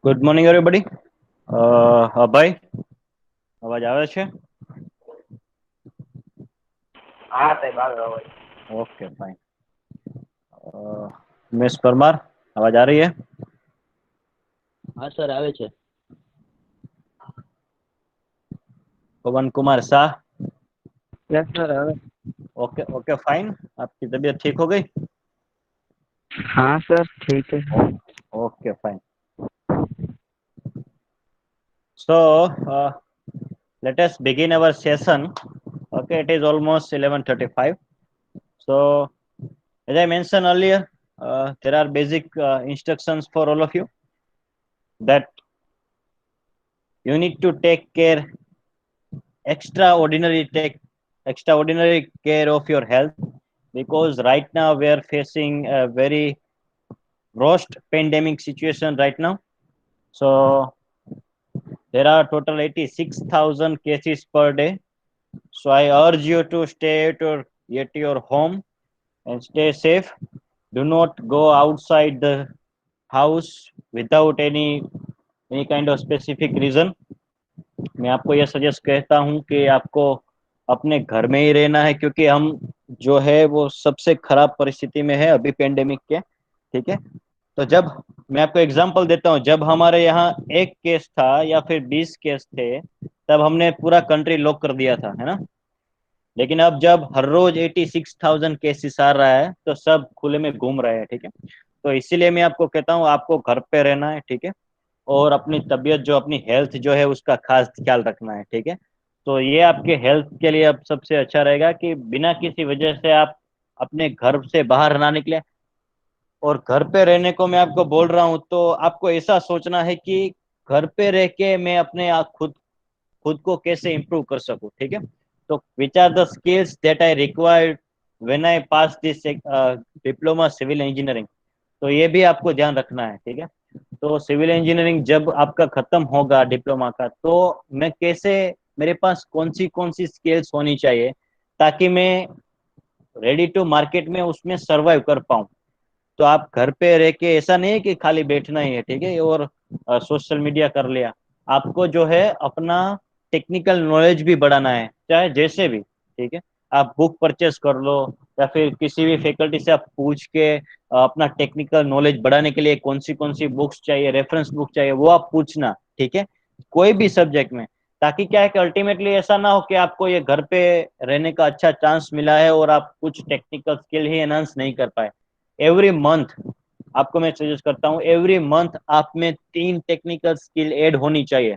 Good morning everybody. અભય, અવાજ આવે છે? हाँ साहब आ रहा है। Okay fine. मिस परमार, आवाज आ रही है? हाँ सर आवे છે। पवन कुमार शाह. यस सर आवे। Okay okay fine. आपकी तबीयत ठीक हो गई? हाँ सर ठीक है। Okay fine. So let us begin our session. Okay, it is almost 11:35. So as I mentioned earlier, there are basic instructions for all of you that you need to take care extraordinary care of your health, because right now we are facing a very worst pandemic situation right now. So there are total 86,000 cases per day. So I urge you to stay at your home and stay safe. Do not go outside the house without any kind of specific reason. मैं आपको यह suggest कहता हूं कि आपको अपने घर में ही रहना है, क्योंकि हम जो है वो सबसे खराब परिस्थिति में है अभी पेंडेमिक के. ठीक है. तो जब मैं आपको एग्जांपल देता हूं, जब हमारे यहाँ एक केस था या फिर 20 केस थे, तब हमने पूरा कंट्री लॉक कर दिया था, है ना. लेकिन अब जब हर रोज 86,000 केसेस आ रहा है तो सब खुले में घूम रहे हैं. ठीक है. तो इसीलिए मैं आपको कहता हूँ आपको घर पे रहना है. ठीक है. और अपनी तबीयत जो अपनी हेल्थ जो है उसका खास ख्याल रखना है. ठीक है. तो ये आपके हेल्थ के लिए अब सबसे अच्छा रहेगा कि बिना किसी वजह से आप अपने घर से बाहर ना निकले. और घर पे रहने को मैं आपको बोल रहा हूँ तो आपको ऐसा सोचना है कि घर पे रह के मैं अपने आप खुद खुद को कैसे इम्प्रूव कर सकूं. ठीक है. तो which are the skills that I required when I pass this diploma civil engineering. तो ये भी आपको ध्यान रखना है. ठीक है. तो सिविल इंजीनियरिंग जब आपका खत्म होगा डिप्लोमा का, तो मैं कैसे, मेरे पास कौन सी स्किल्स होनी चाहिए ताकि मैं रेडी टू मार्केट में उसमें सरवाइव कर पाऊँ. तो आप घर पे रह के ऐसा नहीं है कि खाली बैठना ही है. ठीक है. और सोशल मीडिया कर लिया. आपको जो है अपना टेक्निकल नॉलेज भी बढ़ाना है, चाहे जैसे भी. ठीक है. आप बुक परचेस कर लो या फिर किसी भी फैकल्टी से आप पूछ के अपना टेक्निकल नॉलेज बढ़ाने के लिए कौन सी बुक्स चाहिए, रेफरेंस बुक चाहिए, वो आप पूछना. ठीक है. कोई भी सब्जेक्ट में. ताकि क्या है कि अल्टीमेटली ऐसा ना हो कि आपको ये घर पे रहने का अच्छा चांस मिला है और आप कुछ टेक्निकल स्किल ही एनहांस नहीं कर पाए. एवरी मंथ आपको मैं सजेस्ट करता हूँ, एवरी मंथ आप में 3 टेक्निकल स्किल ऐड होनी चाहिए.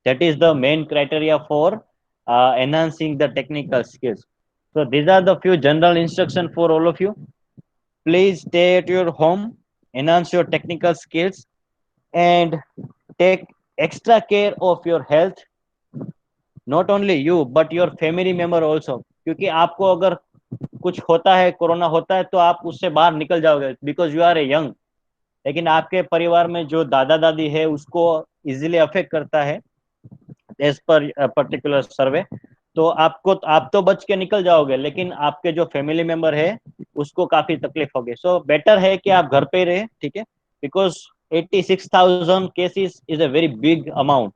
That is the main criteria for enhancing the technical skills. So these are the few general instruction for all of you. Please stay at your home, enhance your technical skills, and take extra care of your health. Not only you but your family member also. क्योंकि आपको अगर कुछ होता है, corona होता है, तो आप उससे बाहर निकल जाओगे because you are a young. लेकिन आपके परिवार में जो दादा दादी है उसको इजीली अफेक्ट करता है एज पर पर्टिकुलर सर्वे. तो आप तो बच के निकल जाओगे, लेकिन आपके जो फैमिली मेंबर है उसको काफी तकलीफ होगी. सो बेटर है कि आप घर पे ही रहे. ठीक है. Because 86,000 cases is a very big amount.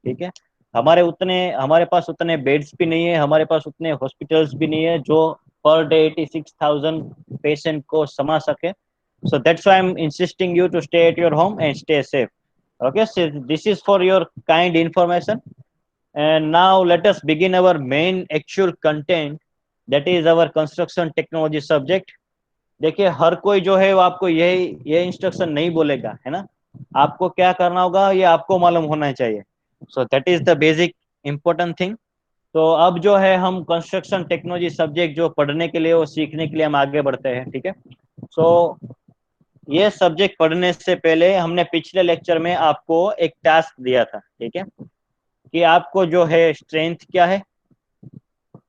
ठीक है. हमारे पास उतने बेड्स भी नहीं है, हमारे पास उतने हॉस्पिटल्स भी नहीं है जो पर डे 86,000 पेशेंट को समा सके. So that's why I'm insisting you to stay at your home and stay safe. Okay, so this is for your kind information. And now let us begin our main actual content, that is our construction technology subject. देखिए हर कोई जो है वो आपको ये instruction नहीं बोलेगा, है ना. आपको क्या करना होगा ये आपको मालूम होना चाहिए. सो that is the basic important thing. तो अब जो है हम कंस्ट्रक्शन टेक्नोलॉजी सब्जेक्ट जो पढ़ने के लिए और सीखने के लिए हम आगे बढ़ते हैं. ठीक है. सो ये सब्जेक्ट पढ़ने से पहले हमने पिछले लेक्चर में आपको एक टास्क दिया था. ठीक है. कि आपको जो है स्ट्रेंथ क्या है,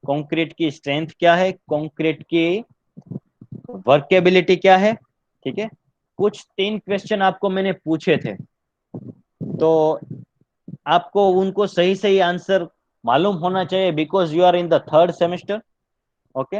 कंक्रीट की स्ट्रेंथ क्या है, कंक्रीट की वर्केबिलिटी क्या है. ठीक है. कुछ 3 क्वेश्चन आपको मैंने पूछे थे, तो आपको उनको सही सही आंसर मालूम होना चाहिए because you are in the third semester. Okay.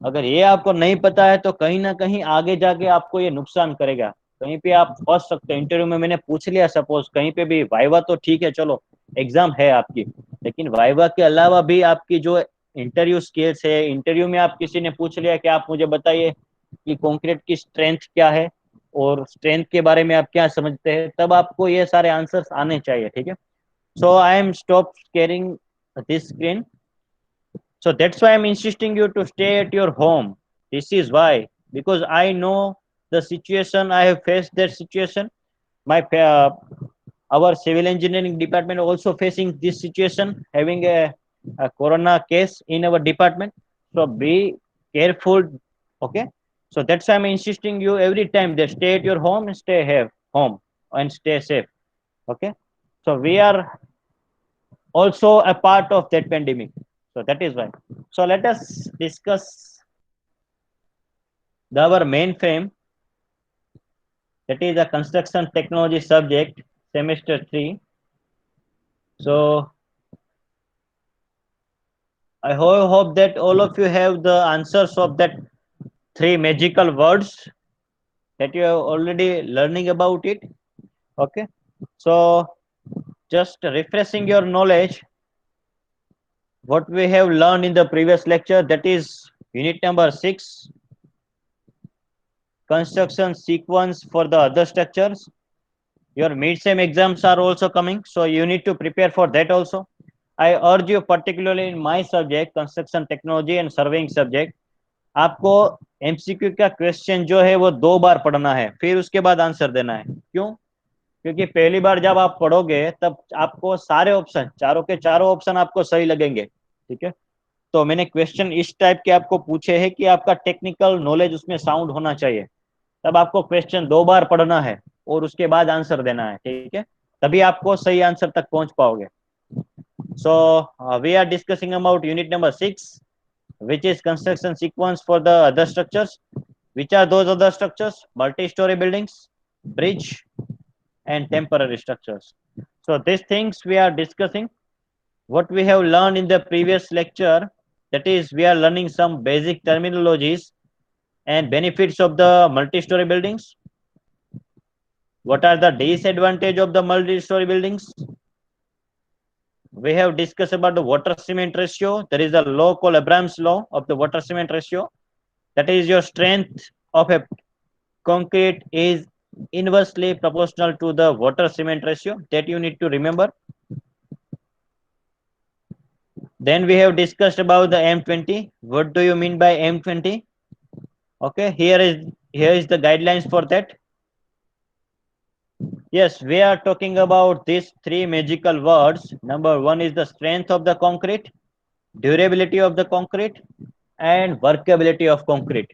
अगर ये आपको नहीं पता है तो कहीं ना कहीं आगे जाके आपको ये नुकसान करेगा. कहीं पे आप फंस सकते हो इंटरव्यू में। मैंने पूछ लिया सपोज कहीं पे भी वाइवा तो ठीक है, चलो एग्जाम है आपकी, लेकिन वाइवा के अलावा भी आपकी जो इंटरव्यू स्किल्स है, इंटरव्यू में आप किसी ने पूछ लिया कि आप मुझे बताइए कि कंक्रीट की स्ट्रेंथ क्या है और स्ट्रेंथ के बारे में आप क्या समझते हैं, तब आपको ये सारे आंसर्स आने चाहिए, ठीक है। So I am stop sharing this screen. So that's why I'm insisting you to stay at your home. This is why, because I know the situation. I have faced that situation. My our civil engineering department also facing this situation, having a corona case in our department. So be careful. Okay. So that's why I'm insisting you every time that stay at your home and stay here home and stay safe. Okay. So we are also a part of that pandemic. So that is why. So let us discuss our main frame, that is a construction technology subject, semester 3. So I hope that all of you have the answers of that three magical words that you are already learning about it. Okay. So just refreshing your knowledge, what we have learned in the previous lecture, that is unit number 6, construction sequence for the other structures. Your mid-sem exams are also coming, so you need to prepare for that also. I urge you, particularly in my subject, construction technology and surveying subject, आपको MCQ का question जो है वो 2 बार पढ़ना है, फिर उसके बाद आंसर देना है। क्यों? क्योंकि पहली बार जब आप पढ़ोगे तब आपको सारे ऑप्शन, चारों के चारों ऑप्शन आपको सही लगेंगे, ठीक है। तो मैंने क्वेश्चन इस टाइप के आपको पूछे हैं कि आपका टेक्निकल नॉलेज उसमें साउंड होना चाहिए। तब आपको क्वेश्चन 2 बार पढ़ना है और उसके बाद आंसर देना है, ठीक है। तभी आपको सही आंसर तक पहुंच पाओगे। So we are discussing about unit number 6, which is construction sequence for the other structures. Which are those other structures? Multi-story buildings, bridge, and temporary structures. So these things we are discussing. What we have learned in the previous lecture, that is we are learning some basic terminologies and benefits of the multi-story buildings. What are the disadvantage of the multi-story buildings? We have discussed about the water cement ratio. There is a law called Abraham's law of the water cement ratio. That is your strength of a concrete is inversely proportional to the water cement ratio, that you need to remember. Then we have discussed about the M20. What do you mean by M20? Okay, here is the guidelines for that. Yes, we are talking about these three magical words. Number one is the strength of the concrete, durability of the concrete and workability of concrete,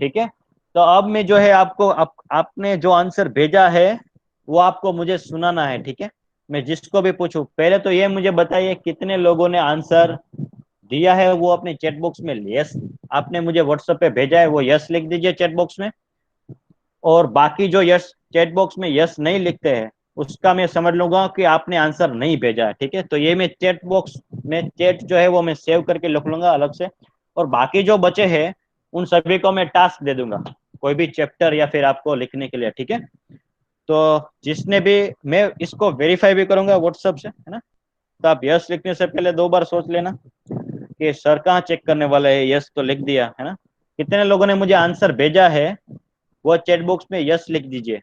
ठीक है। तो अब मैं जो है आपको आपने जो आंसर भेजा है वो आपको मुझे सुनाना है, ठीक है। मैं जिसको भी पूछूं, पहले तो ये मुझे बताइए कितने लोगों ने आंसर दिया है वो अपने चैट बॉक्स में। यस, आपने मुझे व्हाट्सएप पे भेजा है वो यस लिख दीजिए चैट बॉक्स में। और बाकी जो यस चैट बॉक्स में यस नहीं लिखते हैं उसका मैं समझ लूंगा कि आपने आंसर नहीं भेजा है, ठीक है। तो ये मैं चैट बॉक्स में चैट जो है वो मैं सेव करके लिख लूंगा अलग से। और बाकी जो बचे हैं उन सभी को मैं टास्क दे दूंगा, कोई भी चैप्टर या फिर आपको लिखने के लिए, ठीक है। तो जिसने भी, मैं इसको वेरीफाई भी करूंगा व्हाट्सएप से, है ना। तो आप यस लिखने से पहले 2 बार सोच लेना कि सर कहाँ चेक करने वाला है, यस तो लिख दिया है ना। कितने लोगों ने मुझे आंसर भेजा है वो चैट बॉक्स में यस लिख दीजिए।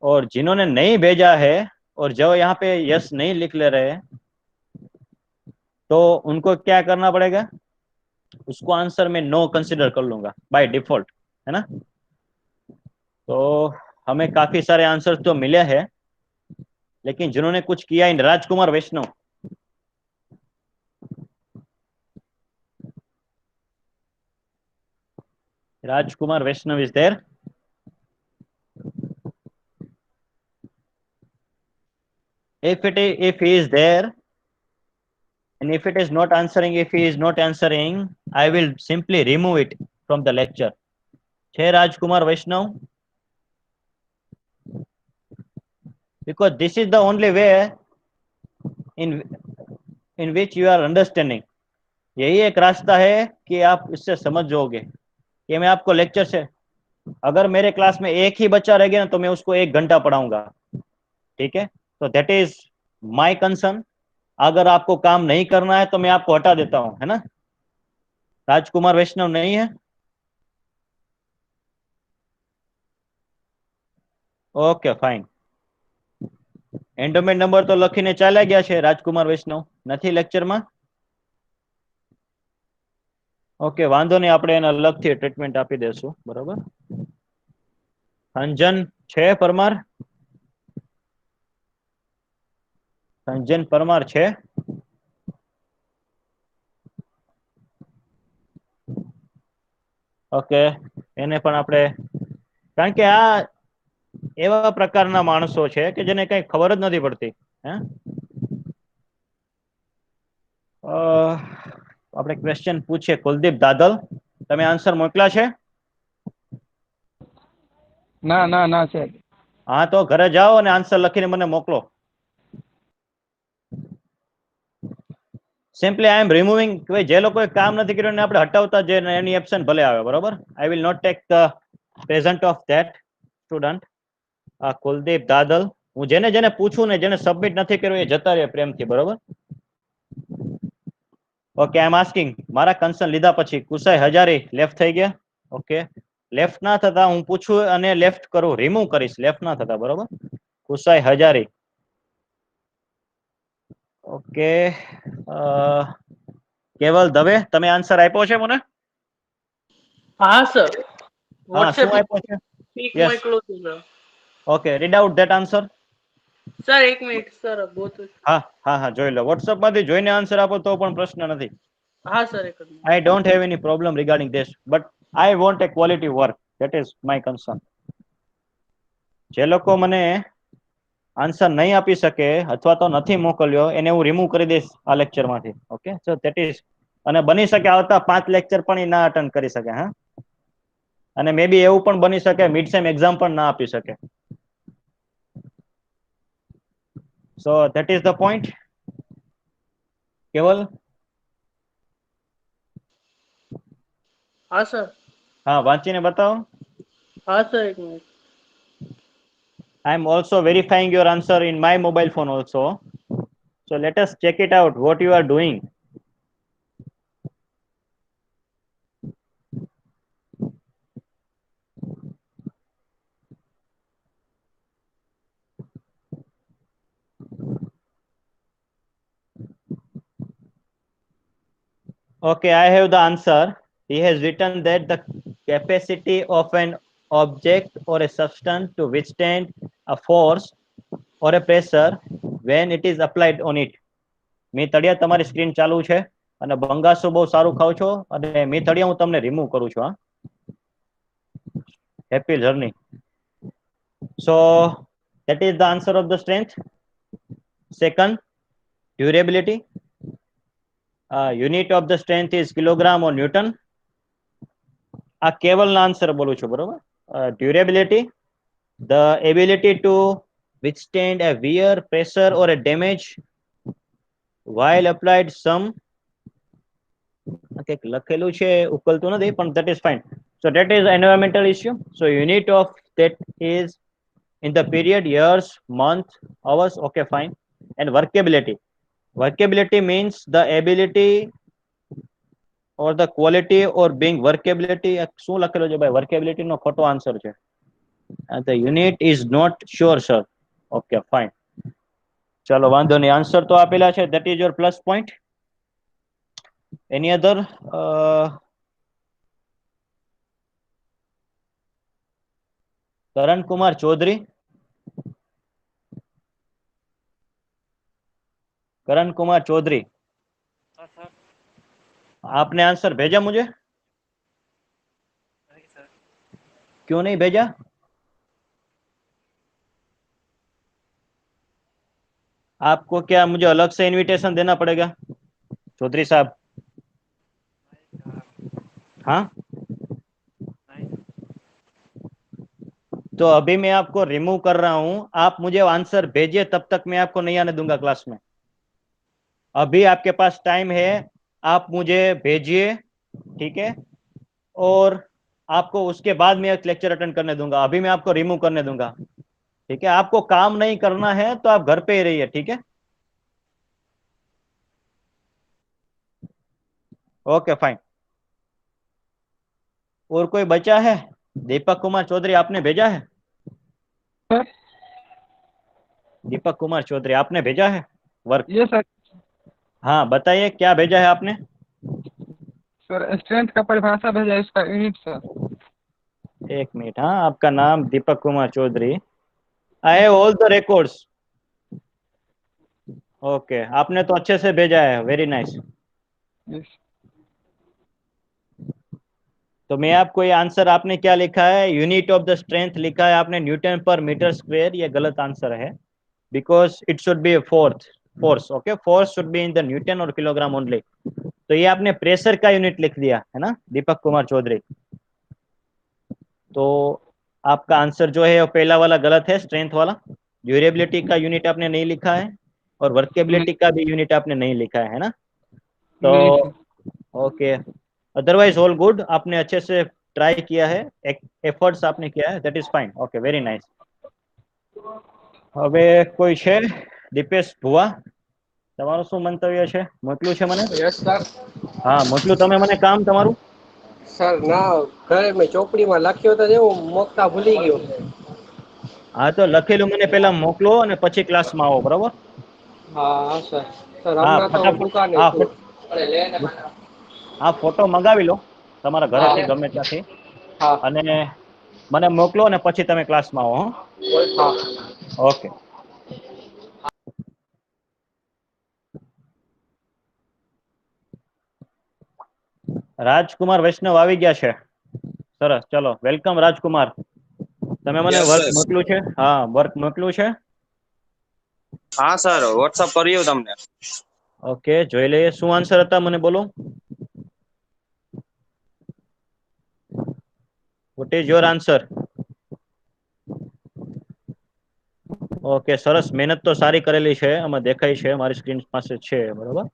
और जिन्होंने नहीं भेजा है और जो यहाँ पे यस नहीं लिख ले रहे हैं तो उनको क्या करना पड़ेगा, उसको आंसर में नो कंसिडर कर लूंगा बाय डिफॉल्ट, है ना। तो हमें काफी सारे आंसर तो मिले हैं, लेकिन जिन्होंने कुछ किया इन Rajkumar Vaishnav, Rajkumar Vaishnav is there? If he is there, and if it is not answering, if he is not answering, I will simply remove it from the lecture. Hey Rajkumar Vaishnav, because this is the only way in which you are understanding. यही एक रास्ता है कि आप इससे समझ जाओगे कि मैं आपको लेक्चर से अगर मेरे क्लास में एक ही बच्चा रह गया ना तो मैं उसको 1 घंटा पढ़ाऊंगा, ठीक है। तो दैट इज माय कंसर्न। अगर आपको काम नहीं करना है तो मैं आपको हटा देता हूँ, है ना। राजकुमार वैष्णव नहीं है? Okay fine. एंडोमेન્ટ नंबर तो લખીને ચાલ્યા ગયા છે રાજકુમાર વૈષ્ણવ, નથી લેક્ચરમાં? ઓકે વાંધો નહીં, આપણે એને અલગથી ટ્રીટમેન્ટ આપી દેશું, બરોબર. સંજન છે પરમાર? સંજન પરમાર છે? ઓકે, એને પણ આપણે, કારણ કે આ એવા પ્રકારના માણસો છે કે જેને કઈ ખબર જ નથી પડતી, હે. આપણે ક્વેશ્ચન પૂછીએ. કુલદીપ દાદલ, તમે આન્સર મોકલ્યા છે? ના ના ના સાહેબ. હા તો ઘરે જાઓ અને આન્સર લખીને મને મોકલો. સિમ્પલી આઈ એમ રિમૂવિંગ, જે લોકોએ કામ નથી કર્યું એને આપણે હટાવતા જે એની એબ્સન્ટ ભલે આવે, બરોબર. I will not take the present of that student. Kuldeep Dadal, હું જેને જેને પૂછું ને જેને સબમિટ નથી કર્યું એ જતા રહે પ્રેમથી, બરોબર. ઓકે આઈ એમ આસ્કિંગ, મારા કન્સર્ન લીધા પછી કુસાઈ હજારી લેફ્ટ થઈ ગયા. ઓકે, લેફ્ટ ના થતા હું પૂછું અને લેફ્ટ કરું, રિમૂવ કરીશ, લેફ્ટ ના થતા, બરોબર. કુસાઈ હજારી. ઓકે, કેવલ દવે, તમે આન્સર આપ્યો છે મને? હા સર, હા, શું વોટ્સએપ આપ્યો છે? Peak yes. મોકલો છું sir. Okay, read out that answer. Sir એક મિનિટ સર, ગોતું. હા હા હા, જોઈ લો. વોટ્સએપ માંથી જોઈને આન્સર આપો તો પણ પ્રશ્ન નથી. હા સર, એક જ minute. I don't have any problem regarding this, but I want a quality work. That is my concern. જે લોકો મને આન્સર નહીં આપી શકે અથવા તો નથી મોકલ્યો એને હું રિમૂવ કરી દઈશ આ લેક્ચરમાંથી. ઓકે, સો ધેટ ઇઝ, અને બની શકે આવતા 5 લેક્ચર પણ એ ના અટેન્ડ કરી શકે, હા. અને મે બી એવું પણ બની શકે મિડ સેમ એક્ઝામ પણ ના આપી શકે. સો ધેટ ઇઝ ધ પોઈન્ટ. કેવલ? હા સર. હા, વાંચીને બતાવો. હા સર, એક minute. I am also verifying your answer in my mobile phone also. So let us check it out what you are doing. Okay, I have the answer. He has written that the capacity of an object or a substance to withstand a force or a pressure when it is applied on it. મિતળિયા તમારી screen ચાલુ છે અને બંગાસો બહુ સારું ખાવ છો અને મિતળિયા હું તમને રિમૂવ કરું છું, હા. Happy journey. So that is the answer of the strength. Second, durability. Unit of the strength is kilogram or newton. આ કેવલના આન્સર બોલું છું, બરોબર. Durability, the ability to withstand a wear, pressure or a damage while applied some, કંઈક લખેલું છે ઉકલતું નથી પણ that is fine. So that is environmental issue. So unit of that is in the period, years, month, hours. Okay fine. And workability, workability means the ability or the quality or being workability. શું લખેલું છે ભાઈ? Workability નો ખોટો answer છે. The unit is not sure sir. Okay fine. ચલો વાંધો નહીં, answer તો આપેલા છે. that is your plus point. Any other? Karan Kumar Chaudhary. Karan Kumar Chaudhary, आपने आंसर भेजा मुझे? नहीं सर। क्यों नहीं भेजा? आपको क्या मुझे अलग से इनविटेशन देना पड़ेगा चौधरी साहब? हाँ, नहीं सर। तो अभी मैं आपको रिमूव कर रहा हूं, आप मुझे आंसर भेजिए, तब तक मैं आपको नहीं आने दूंगा क्लास में. अभी आपके पास टाइम है, आप मुझे भेजिए, ठीक है. और आपको उसके बाद मैं एक लेक्चर अटेंड करने दूंगा, अभी मैं आपको रिमूव करने दूंगा। ठीक है, आपको काम नहीं करना है तो आप घर पे ही रहिए, ठीक है। Okay fine. और कोई बचा है? दीपक कुमार चौधरी आपने भेजा है? सर दीपक कुमार चौधरी आपने भेजा है वर्क? ये सर। हाँ बताइए क्या भेजा है आपने। सर स्ट्रेंथ का परिभाषा भेजा है, इसका यूनिट सर। एक मिनट, हाँ आपका नाम Deepak Kumar Chaudhary. I have all the records. Okay, आपने तो अच्छे से भेजा है, वेरी नाइस। यस। तो मैं आपको ये आंसर, आपने क्या लिखा है, यूनिट ऑफ द स्ट्रेंथ लिखा है आपने न्यूटन पर मीटर स्क्वायर, ये गलत आंसर है। Because it should be fourth force. Okay, force should be in the Newton और किलोग्राम ओनली। तो ये आपने प्रेशर का यूनिट लिख दिया है ना दीपक कुमार चौधरी। तो आपका आंसर जो है वो पहला वाला गलत है, स्ट्रेंथ वाला। ड्यूरेबिलिटी का यूनिट आपने नहीं लिखा है, और नहीं वर्केबिलिटी का भी यूनिट आपने नहीं लिखा है ना। तो नहीं sir. Okay, otherwise all good, आपने अच्छे से ट्राई किया है, एक एफर्ट्स आपने किया है, that is fine. Okay, very nice. હવે કોઈ છે? દીપેશ ભુવા, તમારું શું મંતવ્ય છે? મોકલ્યું છે મને? Yes sir. હા મોકલ્યું તમે મને કામ તમારું? સર ના, ઘરે મેં ચોપડીમાં લખ્યો તો છે, હું મોકતા ભૂલી ગયો. હા તો લખેલું મને પહેલા મોકલો અને પછી ક્લાસમાં આવો, બરાબર? હા હા સર. સર હા હમણાં તો હું ફટાફટ, દુકાને હા છું. હા ફોટો મંગાવી લો તમારા હા ઘરેથી ગમે ત્યાંથી, હા અને મને મોકલો અને પછી તમે ક્લાસમાં આવો. હા. ઓકે. રાજકુમાર વૈષ્ણવ આવી ગયા છે, સરસ, ચલો વેલકમ રાજકુમાર. તમે મને યસ વર્ક સર. મોકલ્યું છે? હા વર્ક મોકલ્યું છે? હા સર, વોટ્સઅપ કર્યું તમને. ઓકે જોઈ લઈએ શું આન્સર હતા, મને બોલો. Vote is your answer? Okay સરસ, મહેનત તો સારી કરેલી છે, આમાં દેખાય છે, મારી સ્ક્રીન પાસે છે, બરોબર.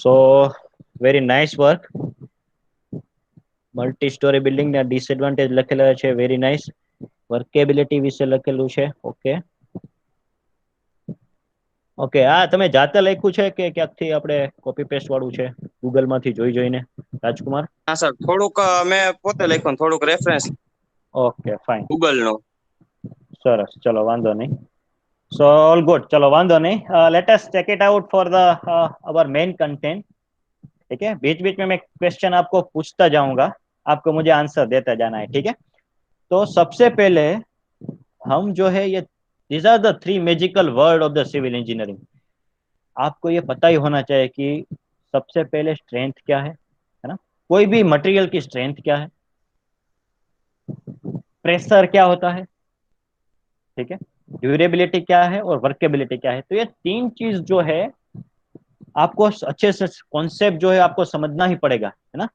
સો very nice work. Multi story building ના ડિસએડવાન્ટેજ લખેલા છે, વેરી નાઇસ. વર્કેબિલિટી વિશે લખેલું છે. ઓકે ઓકે, આ તમે જાતે લખ્યું છે કે ક્યાંકથી આપણે કોપી પેસ્ટ વાળું છે, ગૂગલ માંથી જોઈ જોઈને, રાજકુમાર? હા સર, થોડુંક મેં પોતે લખ્યું, થોડુંક રેફરન્સ ઓકે ફાઇન, ગૂગલ નું. સરસ, ચલો વાંધો નહીં. So all good, चलो वांधो नहीं। Let us check it out for the our main content. ठीक है, बीच बीच में मैं क्वेश्चन आपको पूछता जाऊंगा, आपको मुझे आंसर देता जाना है, ठीक है। तो सबसे पहले हम जो है ये, these are the three magical word of the civil engineering. आपको ये पता ही होना चाहिए कि सबसे पहले स्ट्रेंथ क्या है ना, कोई भी मटेरियल की स्ट्रेंथ क्या है, प्रेशर क्या होता है, ठीक है, ड्यूरेबिलिटी क्या है, और वर्केबिलिटी क्या है। तो ये तीन चीज जो है आपको अच्छे से कॉन्सेप्ट जो है आपको समझना ही पड़ेगा, है ना।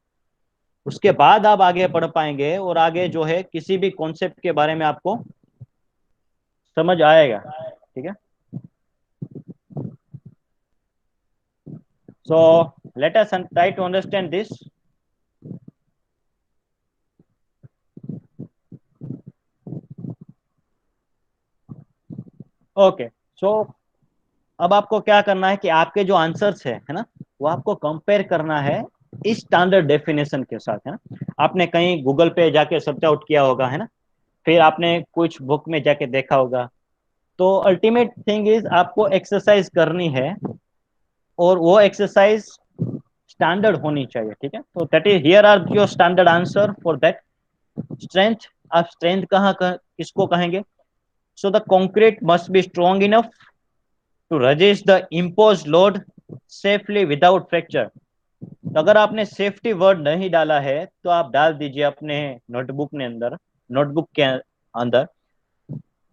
उसके बाद आप आगे पढ़ पाएंगे, और आगे जो है किसी भी कॉन्सेप्ट के बारे में आपको समझ आएगा, ठीक है। So let us try to understand this. Okay, so अब आपको क्या करना है कि आपके जो आंसर्स है ना, वो आपको कंपेयर करना है इस स्टैंडर्ड डेफिनेशन के साथ, है ना। आपने कहीं गूगल पे जाके सर्च आउट किया होगा, है ना, फिर आपने कुछ बुक में जाके देखा होगा। तो अल्टीमेट थिंग इज आपको एक्सरसाइज करनी है, और वो एक्सरसाइज स्टैंडर्ड होनी चाहिए, ठीक है। तो that is here are your standard answer for that. Strength, आप स्ट्रेंथ किसको कहेंगे? So the concrete must be strong enough to resist the impose load safely without fracture. तो अगर आपने सेफ्टी वर्ड नहीं डाला है तो आप डाल दीजिए अपने नोटबुक ने अंदर, नोटबुक के अंदर।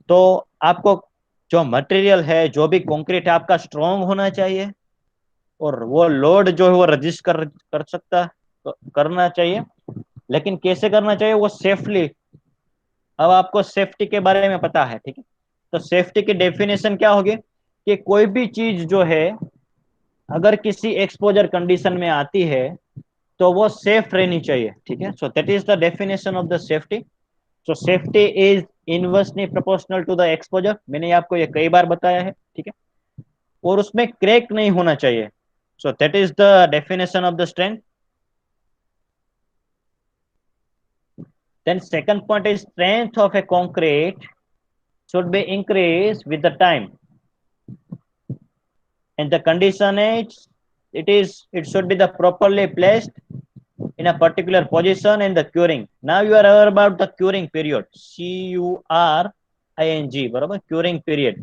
तो आपको जो मटेरियल है, जो भी कंक्रीट है, आपका स्ट्रॉन्ग होना चाहिए, और वो लोड जो है वो रजिस्ट कर सकता, तो करना चाहिए। लेकिन कैसे करना चाहिए? वो सेफली। अब आपको सेफ्टी के बारे में पता है, ठीक है। तो सेफ्टी की डेफिनेशन क्या होगी कि कोई भी चीज जो है अगर किसी एक्सपोजर कंडीशन में आती है तो वो सेफ रहनी चाहिए, ठीक है। So that is the definition of the safety. So safety is inversely proportional to the exposure, मैंने आपको ये कई बार बताया है, ठीक है। और उसमें क्रैक नहीं होना चाहिए। सो that is the definition of the strength. Then second point is strength of a concrete should be increased with the time. And the condition is it should be the properly placed in a particular position in the curing. Now you are aware about the curing period. CURING, बराबर, curing period.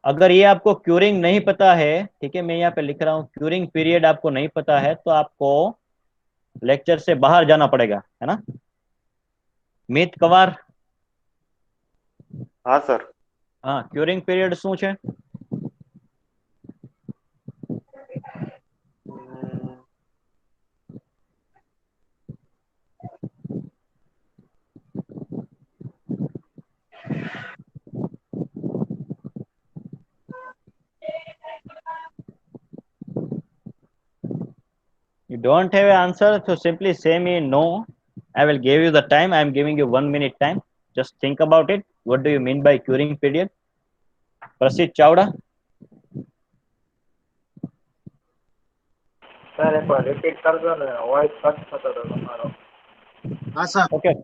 अगर ये आपको curing नहीं पता है, ठीक है, मैं यहाँ पे लिख रहा हूँ क्यूरिंग पीरियड आपको नहीं पता है, तो आपको लेक्चर से बाहर जाना पड़ेगा, है ना। मीत कवार, हाँ सर। हाँ, ક્યુરિંગ પીરિયડ શું છે? You don't have an answer, so simply say me no. I will give you the time. I am giving you 1 minute time. Just think about it. What do you mean by curing period? Prasid Chawda. Sir એકવાર repeat કરજો ને, voice cut થતો હતો તમારો. હા sir. Okay.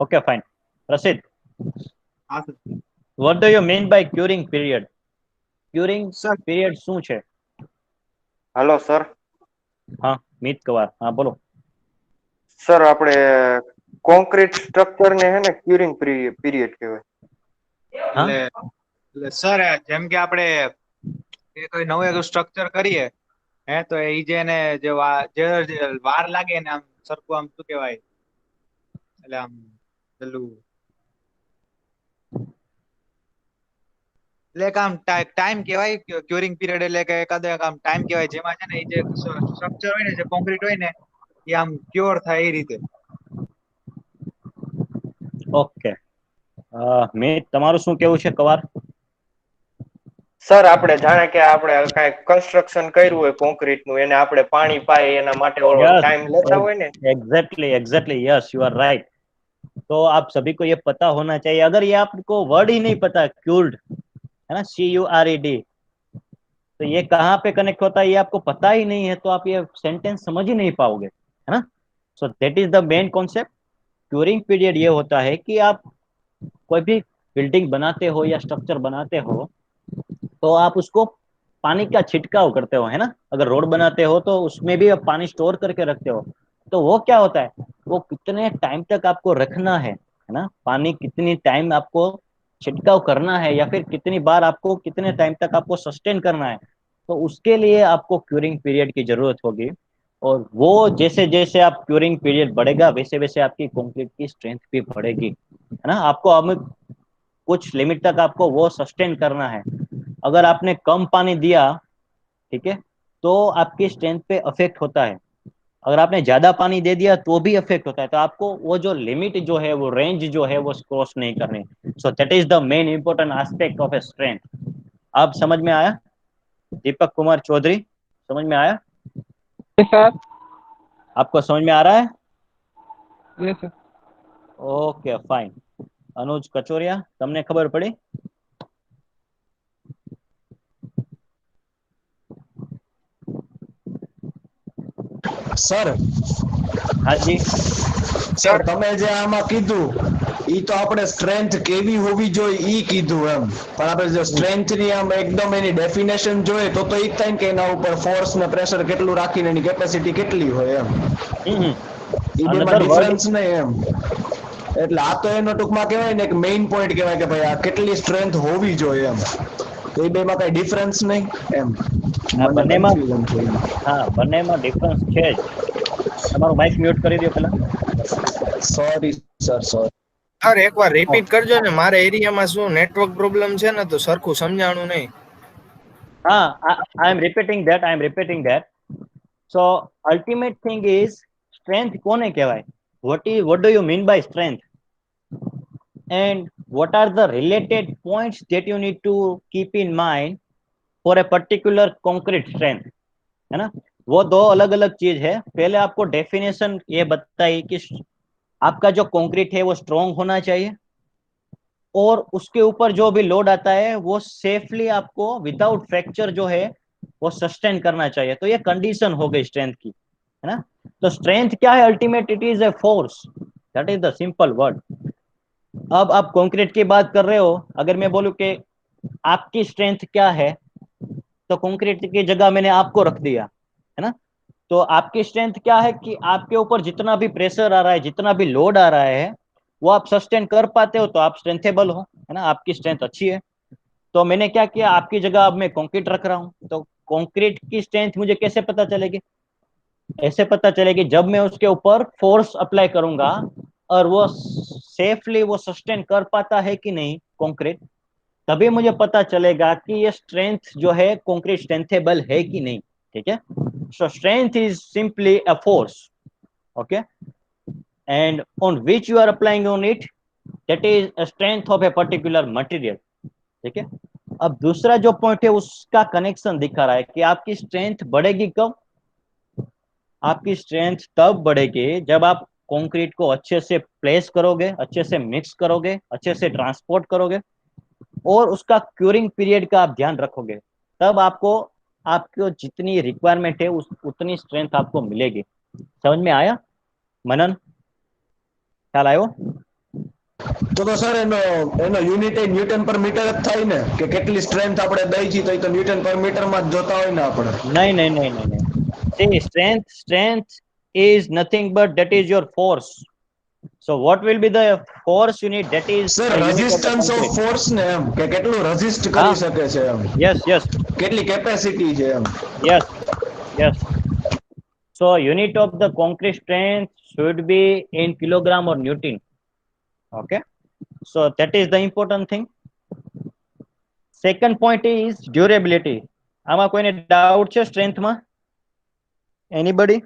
Okay, fine. Prasid. હા sir. What do you mean by curing period? Curing Sir. period શું છે? Hello sir. हाँ, मीत कवार, हाँ बोलो. सर આપણે કોન્ક્રીટ સ્ટ્રક્ચર ને હે ને ક્યુરિંગ પીરિયડ કહેવાય। हाँ, એટલે સર જેમ કે આપણે કોઈ નવું સ્ટ્રક્ચર કરીએ હે તો એ જે એને જે વાર લાગે ને આમ સરખું આમ શું કહેવાય એટલે આમ પેલું એટલે આમ ટાઈમ કહેવાય ક્યુરિંગ પીરિયડ એટલે કે એકાદો આમ ટાઈમ કહેવાય જેમાં છે ને એ જે સ્ટ્રક્ચર હોય ને જે કોન્ક્રીટ હોય ને એ આમ ક્યોર થાય એ રીતે। ઓકે. મીત તમારું શું કેવું છે કવાર? સર આપણે જાણે કે આપણે કાંઈ કન્સ્ટ્રક્શન કર્યું હોય કોન્ક્રીટ નું, એને આપણે પાણી પાય એના માટે Yes, ટાઈમ લેતા હોય ને। Exactly, yes, you are right. तो आप सभी को ये पता होना चाहिए। अगर ये आपको वर्ड ही नहीं पता, क्यूर्ड, है ना, CURED, तो ये कहाँ पे कनेक्ट होता है ये आपको पता ही नहीं है, तो आप ये सेंटेंस समझ ही नहीं पाओगे, है ना। So that is the main concept. Curing period ये होता है कि आप कोई भी बिल्डिंग बनाते हो या स्ट्रक्चर बनाते हो, तो आप उसको पानी का छिड़काव करते हो, है ना। अगर रोड बनाते हो तो उसमें भी आप पानी स्टोर करके रखते हो, तो वो क्या होता है, वो कितने टाइम तक आपको रखना है ना, पानी कितनी टाइम आपको छिड़काव करना है, या फिर कितनी बार आपको कितने टाइम तक आपको सस्टेन करना है, तो उसके लिए आपको क्यूरिंग पीरियड की जरूरत होगी। और वो जैसे जैसे आप क्यूरिंग पीरियड बढ़ेगा वैसे वैसे आपकी कंक्रीट की स्ट्रेंथ भी बढ़ेगी, है ना। आपको अब कुछ लिमिट तक आपको वो सस्टेन करना है। अगर आपने कम पानी दिया, ठीक है, तो आपकी स्ट्रेंथ पे अफेक्ट होता है। अगर आपने ज्यादा पानी दे दिया तो भी अफेक्ट होता है। तो आपको वो जो लिमिट जो है, वो रेंज जो है, वो क्रॉस नहीं करनी। सो that is the main important aspect of a strength. आप समझ में आया? दीपक कुमार चौधरी, समझ में आया? સર आपको समझ में आ रहा है? Yes sir. Okay, fine. Anuj Kachoriya, તમને ખબર પડી? સર हाँ जी, સર તમે જે આમાં કીધું ઈ તો આપણે સ્ટ્રેન્થ કેવી હોવી જોઈએ ઈ કીધું એમ, પણ આપણે જો સ્ટ્રેન્થ ની આમ એકદમ એની ડેફિનેશન જોઈએ તો ઈ જ થાય ને કે એના ઉપર ફોર્સ ને પ્રેશર કેટલું રાખીને એની કેપેસિટી કેટલી હોય એમ, ઈ બેમાં another word, ડિફરન્સ નહીં એમ। એટલે આ તો એનો ટૂંકમાં કહેવાય ને એક મેઇન પોઈન્ટ કહેવાય કે ભાઈ આ કેટલી સ્ટ્રેન્થ હોવી જોઈએ એમ, તો એ બેમાં કઈ ડિફરન્સ નહીં એમ, આ મને બંનેમાં, કન્ફ્યુઝન છે એમ। હા, બંનેમાં ડિફરન્સ છે જ। તમારું માઇક મ્યુટ કરી દો પહેલા। Sorry sir, sorry. સર એકવાર રિપીટ કરજો ને, મારા એરિયામાં શું નેટવર્ક પ્રોબ્લેમ છે ને તો સરખું સમજાણું નહીં। हाँ, I am repeating that. So ultimate thing is strength कोने कहेवाय? What do you mean by strength? And what are the related points that you need to keep in mind for a particular concrete strength, है ना। वो दो अलग अलग चीज है। पहले आपको डेफिनेशन ये बताइए कि आपका जो कंक्रीट है वो स्ट्रॉन्ग होना चाहिए और उसके ऊपर जो भी लोड आता है वो सेफली आपको विदाउट फ्रैक्चर जो है वो सस्टेन करना चाहिए। तो ये कंडीशन हो गई स्ट्रेंथ की, है ना। तो स्ट्रेंथ क्या है? Ultimate it is a force, that is the simple word. अब आप कंक्रीट की बात कर रहे हो, अगर मैं बोलूं कि आपकी स्ट्रेंथ क्या है, तो कंक्रीट की जगह मैंने आपको रख दिया, है ना। तो आपकी स्ट्रेंथ क्या है कि आपके ऊपर जितना भी प्रेशर आ रहा है, जितना भी लोड आ रहा है, वो आप सस्टेन कर पाते हो, तो आप स्ट्रेंथेबल हो, है ना, आपकी स्ट्रेंथ अच्छी है। तो मैंने क्या किया, आपकी जगह अब मैं कंक्रीट रख रहा हूँ। तो कंक्रीट की स्ट्रेंथ मुझे कैसे पता चलेगी? ऐसे पता चलेगी जब मैं उसके ऊपर फोर्स अप्लाई करूंगा और वो सेफली वो सस्टेन कर पाता है कि नहीं कंक्रीट, तभी मुझे पता चलेगा कि ये स्ट्रेंथ जो है कंक्रीट स्ट्रेंथेबल है कि नहीं। ठीक है। So strength is simply a force, okay, and on which you are applying on it, that is a strength of a particular material. ठीक है। अब दूसरा जो पॉइंट है उसका कनेक्शन दिखा रहा है कि आपकी स्ट्रेंथ बढ़ेगी कब? आपकी स्ट्रेंथ तब बढ़ेगी जब आप कंक्रीट को अच्छे से प्लेस करोगे, अच्छे से मिक्स करोगे, अच्छे से ट्रांसपोर्ट करोगे और उसका क्यूरिंग पीरियड का आप ध्यान रखोगे। तब आपको जितनी रिक्वायरमेंट है उतनी स्ट्रेंथ आपको मिलेगी। समझ में आया मनन? ख्याल आयो? તો સર એનો એનો યુનિટ એ ન્યૂટન પર મીટર જ થાય ને કે કેટલી સ્ટ્રેન્થ આપણે દઈ છીએ તો એ તો ન્યૂટન પર મીટર માં જ જોતા હોય ને આપણે. नहीं नहीं नहीं नहीं नहीं, see, strength is nothing but that is your force. So what will be the force unit? That is sir the unit of the resistance of concrete. Force ને એમ કે કેટલું રેઝિસ્ટ हाँ, કરી શકે છે એમ yes yes કેટલી કેપેસિટી છે એમ. yes yes. So unit of the concrete strength should be in kilogram or newton. Okay, so that is the important thing. Second point is durability. આમાં કોઈને ડાઉટ છે સ્ટ્રેન્થ માં? એનીબડી?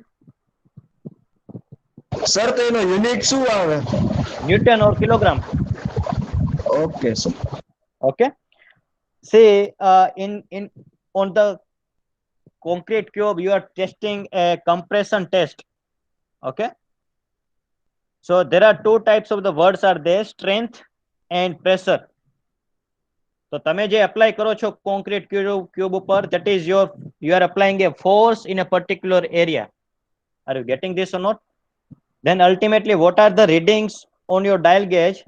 સર તો એનો unit શું આવે? Newton or kilogram. Okay sir. Okay, say in on the concrete cube you are testing a compression test. Okay, so there are two types of the words are there, strength and pressure. तो તમે જે apply કરો છો concrete cube ઉપર, that is you are applying a force in a particular area. Are you getting this or not? Then ultimately what are the readings on your dial gauge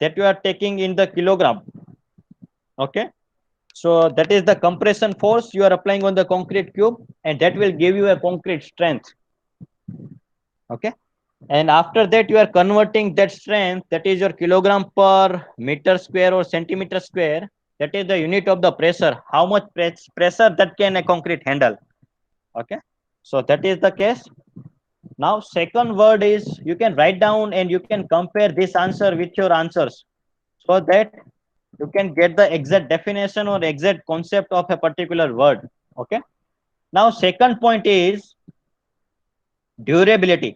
that you are taking in the kilogram? Okay, so that is the compression force you are applying on the concrete cube, and that will give you a concrete strength. Okay, and after that you are converting that strength, that is your kilogram per meter square or centimeter square, that is the unit of the pressure, how much pressure that can a concrete handle. Okay, so that is the case. Now second word is you can write down and you can compare this answer with your answers so that you can get the exact definition or exact concept of a particular word. Okay, now second point is durability.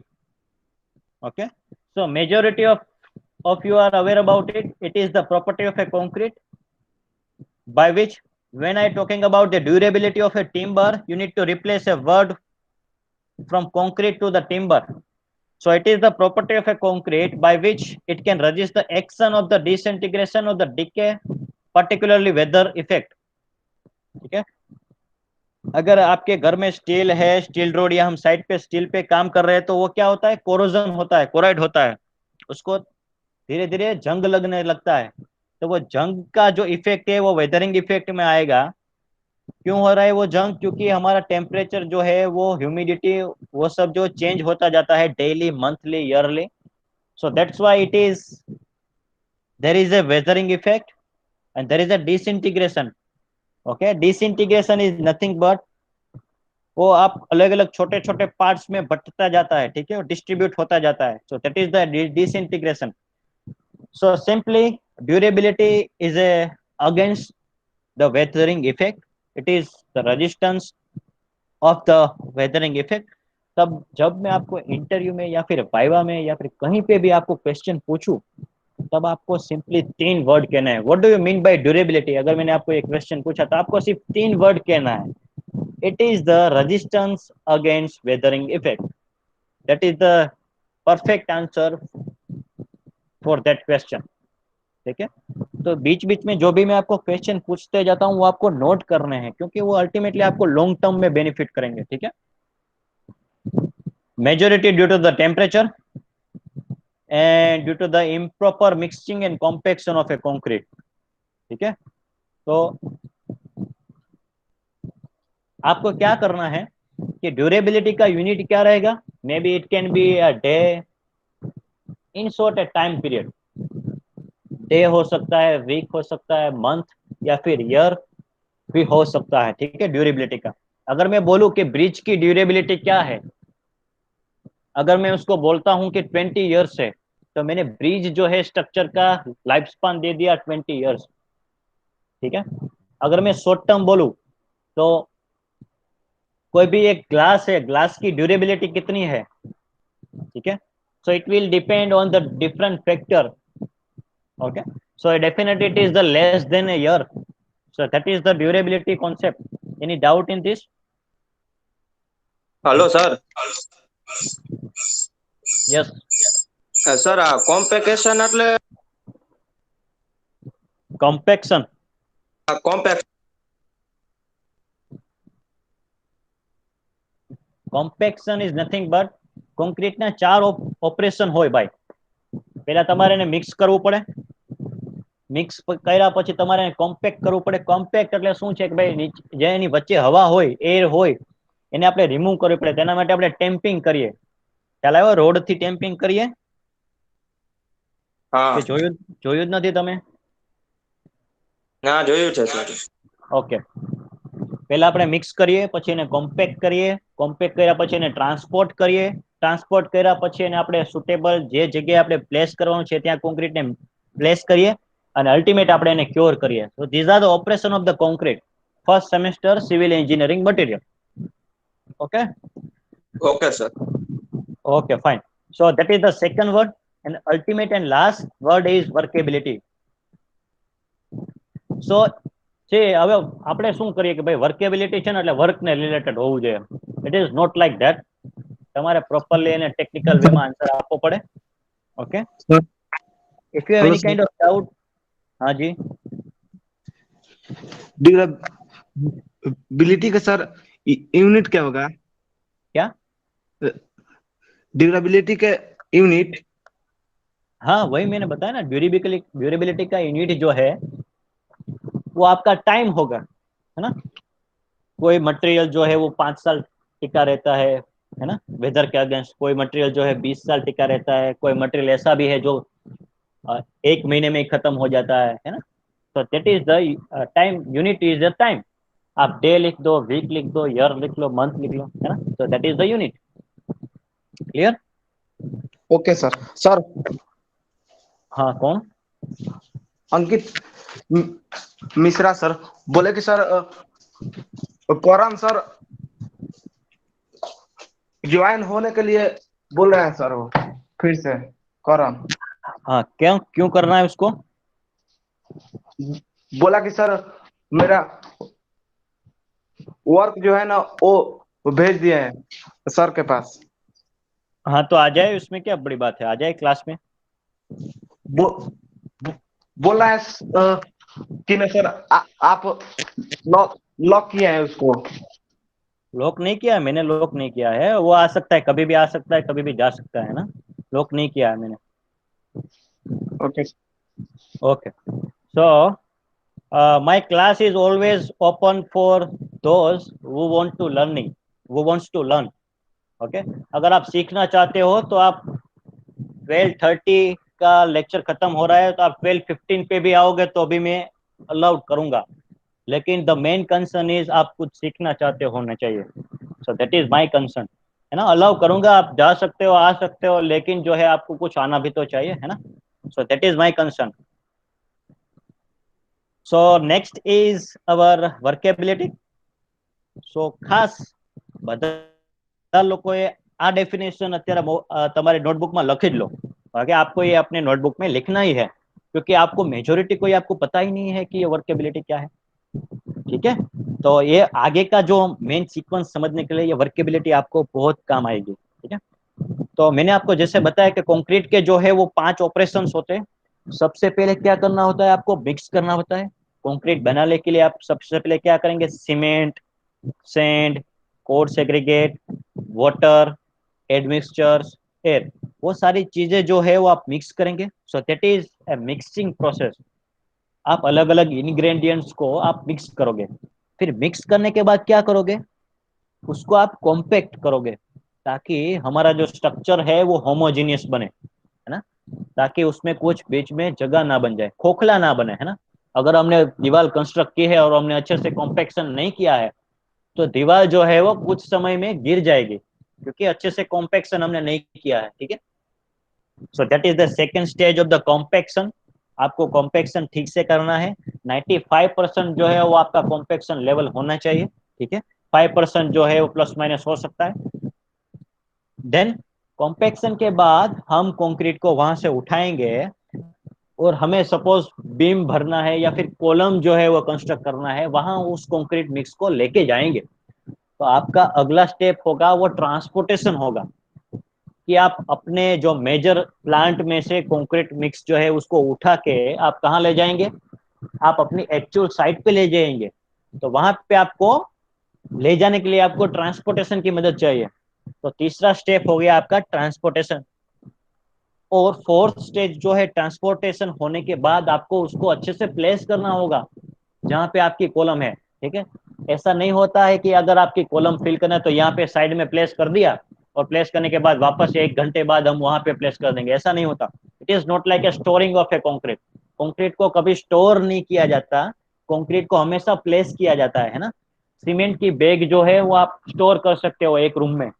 Okay, so majority of you are aware about it. It is the property of a concrete by which when I talking about the durability of a timber, you need to replace a word from concrete to the timber. So it is the property of a concrete by which it can resist the action of the disintegration or the decay, particularly weather effect. ठीक है। अगर आपके घर में steel है, steel road, या हम side पे स्टील पे काम कर रहे हैं, तो वो क्या होता है, कोरोजन होता है, कोराइड होता है, उसको धीरे धीरे जंग लगने लगता है। तो वो जंग का जो इफेक्ट है वो वेदरिंग इफेक्ट में आएगा। क्यों हो रहा है वो जंग? क्योंकि हमारा टेम्परेचर जो है, वो ह्यूमिडिटी, वो सब जो चेंज होता जाता है daily, monthly, yearly. So that's why it is there is a weathering effect and there is a disintegration. Okay, disintegration is nothing but वो आप अलग अलग छोटे छोटे पार्ट्स में बंटता जाता है, ठीक है, डिस्ट्रीब्यूट होता जाता है। So that is the disintegration. So simply durability is against the weathering effect, it is the resistance of the weathering effect. तब जब मैं आपको इंटरव्यू में या फिर वाइवा में या फिर कहीं पे भी आपको क्वेश्चन पूछूं, तब आपको सिंपली 3 वर्ड कहना है, what do you mean by durability. अगर मैंने आपको एक क्वेश्चन पूछा तो आपको सिर्फ 3 वर्ड कहना है, it is the resistance against weathering effect. That is the perfect answer for that question. ठीक है, तो बीच बीच में जो भी मैं आपको क्वेश्चन पूछते जाता हूँ वो आपको नोट करने हैं, क्योंकि वो अल्टीमेटली आपको लॉन्ग टर्म में बेनिफिट करेंगे. ठीक है, majority due to the temperature and due to the improper mixing and compaction of a concrete. ठीक है, तो आपको क्या करना है कि ड्यूरेबिलिटी का यूनिट क्या रहेगा. May be it can be a day, in short A time period. Day हो सकता है, वीक हो सकता है, मंथ या फिर ईयर भी हो सकता है. ठीक है, ड्यूरेबिलिटी का अगर मैं बोलूं कि ब्रिज की ड्यूरेबिलिटी क्या है, अगर मैं उसको बोलता हूं कि 20 ईयर्स है, तो मैंने ब्रिज जो है स्ट्रक्चर का लाइफ स्पान दे दिया 20 ईयर्स. ठीक है, अगर मैं शॉर्ट टर्म बोलूं तो कोई भी एक ग्लास है, ग्लास की ड्यूरेबिलिटी कितनी है. ठीक है, so it will depend on the different factor. Okay, so definitely it is the less than a year. So that is the durability concept. Any doubt in this? Hello sir. Yes. Sir આ compaction એટલે Compaction. Compact Compaction is nothing but concrete ના 4 operation હોય ભાઈ. પહેલા તમારે એને mix કરવું પડે, મિક્સ કર્યા પછી તમારે કોમ્પેક્ટ કરવું પડે. કોમ્પેક્ટ એટલે શું છે કે ભાઈ જે એની વચ્ચે હવા હોય, એર હોય, એને આપણે રિમૂવ કરવી પડે. તેના માટે આપણે ટેમ્પિંગ કરીએ. ખ્યાલ આવ્યો? રોડ થી ટેમ્પિંગ કરીએ કે જોયું જ નથી તમે? ના જોયું છે સર. ઓકે, પહેલા આપણે મિક્સ કરીએ, પછી એને કોમ્પેક્ટ કરીએ, કોમ્પેક્ટ કર્યા પછી એને ટ્રાન્સપોર્ટ કરીએ, ટ્રાન્સપોર્ટ કર્યા પછી એને આપણે સુટેબલ જે જગ્યાએ આપણે પ્લેસ કરવાનું છે ત્યાં કોન્ક્રીટને પ્લેસ કરીએ અને અલ્ટિમેટ આપણે એને ક્યોર કરીએ. So these are the operation of the concrete. First semester civil engineering material. Okay okay sir. Okay fine. So that is the second word and ultimate and last word is workability. So છે હવે આપણે શું કરીએ કે ભાઈ workability છે ને એટલે વર્કને રિલેટેડ હોવું જોઈએ. It is not like that. તમારે પ્રોપરલી એને ટેકનિકલ વેમાં આન્સર આપવો પડે. Okay, if you have any kind of doubt. हाँ जी, ड्यूरेबिलिटी का सर यूनिट क्या होगा? क्या ड्यूरेबिलिटी का यूनिट? हाँ वही मैंने बताया ना, ड्यूरेबिलिटी का यूनिट जो है वो आपका टाइम होगा, है ना. कोई मटेरियल जो है वो 5 साल टिका रहता है ना, वेदर के अगेंस्ट. कोई मटेरियल जो है 20 साल टिका रहता है. कोई मटेरियल ऐसा भी है जो 1 महीने में ही खत्म हो जाता है ना. तो that is the time unit is the time. आप डे लिख दो, वीक लिख दो, ईयर लिख लो, मंथ लिख लो, है ना. तो that is the unit. Clear? Okay sir. Sir हाँ, कौन? अंकित मिश्रा सर बोले कि सर करण सर ज्वाइन होने के लिए बोल रहे हैं सर. वो फिर से करण. हाँ, क्यों करना है उसको? बोला कि सर मेरा वर्क जो है ना वो भेज दिए हैं सर के पास. हाँ तो आ जाए, उसमें क्या बड़ी बात है, आ जाए क्लास में. बोला है कि नहीं सर आप लॉक किए हैं उसको? लॉक नहीं किया है मैंने, लॉक नहीं किया है. वो आ सकता है, कभी भी आ सकता है, कभी भी जा सकता है ना. लॉक नहीं किया है मैंने. Okay okay. So my class is always open for those who want to wants to learn. Okay, अगर आप सीखना चाहते हो तो आप 12:30 का लेक्चर खत्म हो रहा है तो आप 12:15 पे भी आओगे तो भी मैं अलाउड करूंगा. लेकिन द मेन कंसर्न इज आप कुछ सीखना चाहते होना चाहिए. सो दैट इज माय कंसर्न, है ना. अलाउ करूंगा, आप जा सकते हो, आ सकते हो, लेकिन जो है आपको कुछ आना भी तो चाहिए, है ना. So that is my concern. So next is our workability. So ખાસ બધા લોકોએ આ डेफिनेशन અત્યારે તમારી नोटबुक में લખી જ લો. आगे आपको ये अपने नोटबुक में लिखना ही है, क्योंकि आपको मेजोरिटी कोई आपको पता ही नहीं है कि ये वर्केबिलिटी क्या है. ठीक है, तो ये आगे का जो मेन सीक्वेंस समझने के लिए ये वर्केबिलिटी आपको बहुत काम आएगी, ठीक है। तो मैंने आपको जैसे बताया कि कंक्रीट के जो है वो 5 ऑपरेशंस होते हैं। सबसे पहले क्या करना होता है, आपको मिक्स करना होता है। कंक्रीट बनाने के लिए आप सबसे पहले क्या करेंगे, cement, sand, coarse aggregate, water, admixtures, air, वो सारी चीजें जो है वो आप मिक्स करेंगे। सो that is a mixing process. आप अलग अलग इंग्रेडिएंट्स को आप मिक्स करोगे। फिर मिक्स करने के बाद क्या करोगे, उसको आप कॉम्पैक्ट करोगे ताकि हमारा जो स्ट्रक्चर है वो होमोजीनियस बने, है ना, ताकि उसमें कुछ बीच में जगह ना बन जाए, खोखला ना बने, है ना। अगर हमने दीवार कंस्ट्रक्ट की है और हमने अच्छे से कॉम्पैक्शन नहीं किया है तो दीवार जो है वो कुछ समय में गिर जाएगी, क्योंकि अच्छे से कॉम्पैक्शन हमने नहीं किया है, ठीक है। So that is the second stage of the compaction. आपको कॉम्पैक्शन ठीक से करना है। 95% जो है वो आपका कॉम्पैक्शन लेवल होना चाहिए, ठीक है। 5% जो है वो प्लस माइनस हो सकता है। देन कॉम्पैक्शन के बाद हम कंक्रीट को वहां से उठाएंगे और हमें सपोज बीम भरना है या फिर कॉलम जो है वो कंस्ट्रक्ट करना है, वहां उस कंक्रीट मिक्स को लेके जाएंगे। तो आपका अगला स्टेप होगा वो ट्रांसपोर्टेशन होगा, कि आप अपने जो मेजर प्लांट में से कंक्रीट मिक्स जो है उसको उठा के आप कहाँ ले जाएंगे, आप अपनी एक्चुअल साइट पे ले जाएंगे। तो वहां पे आपको ले जाने के लिए आपको ट्रांसपोर्टेशन की मदद चाहिए। तो तीसरा स्टेप हो गया आपका ट्रांसपोर्टेशन। और फोर्थ स्टेज जो है ट्रांसपोर्टेशन होने के बाद आपको उसको अच्छे से प्लेस करना होगा जहाँ पे आपकी कॉलम है, ठीक है। ऐसा नहीं होता है कि अगर आपकी कॉलम फिल करना है तो यहाँ पे साइड में प्लेस कर दिया और प्लेस करने के बाद वापस 1 घंटे बाद हम वहां पे प्लेस कर देंगे, ऐसा नहीं होता। It is not like a storing of A concrete. Concrete को कभी स्टोर नहीं किया जाता, कॉन्क्रीट को हमेशा प्लेस किया जाता है ना। सीमेंट की बैग जो है वो आप स्टोर कर सकते हो एक रूम में,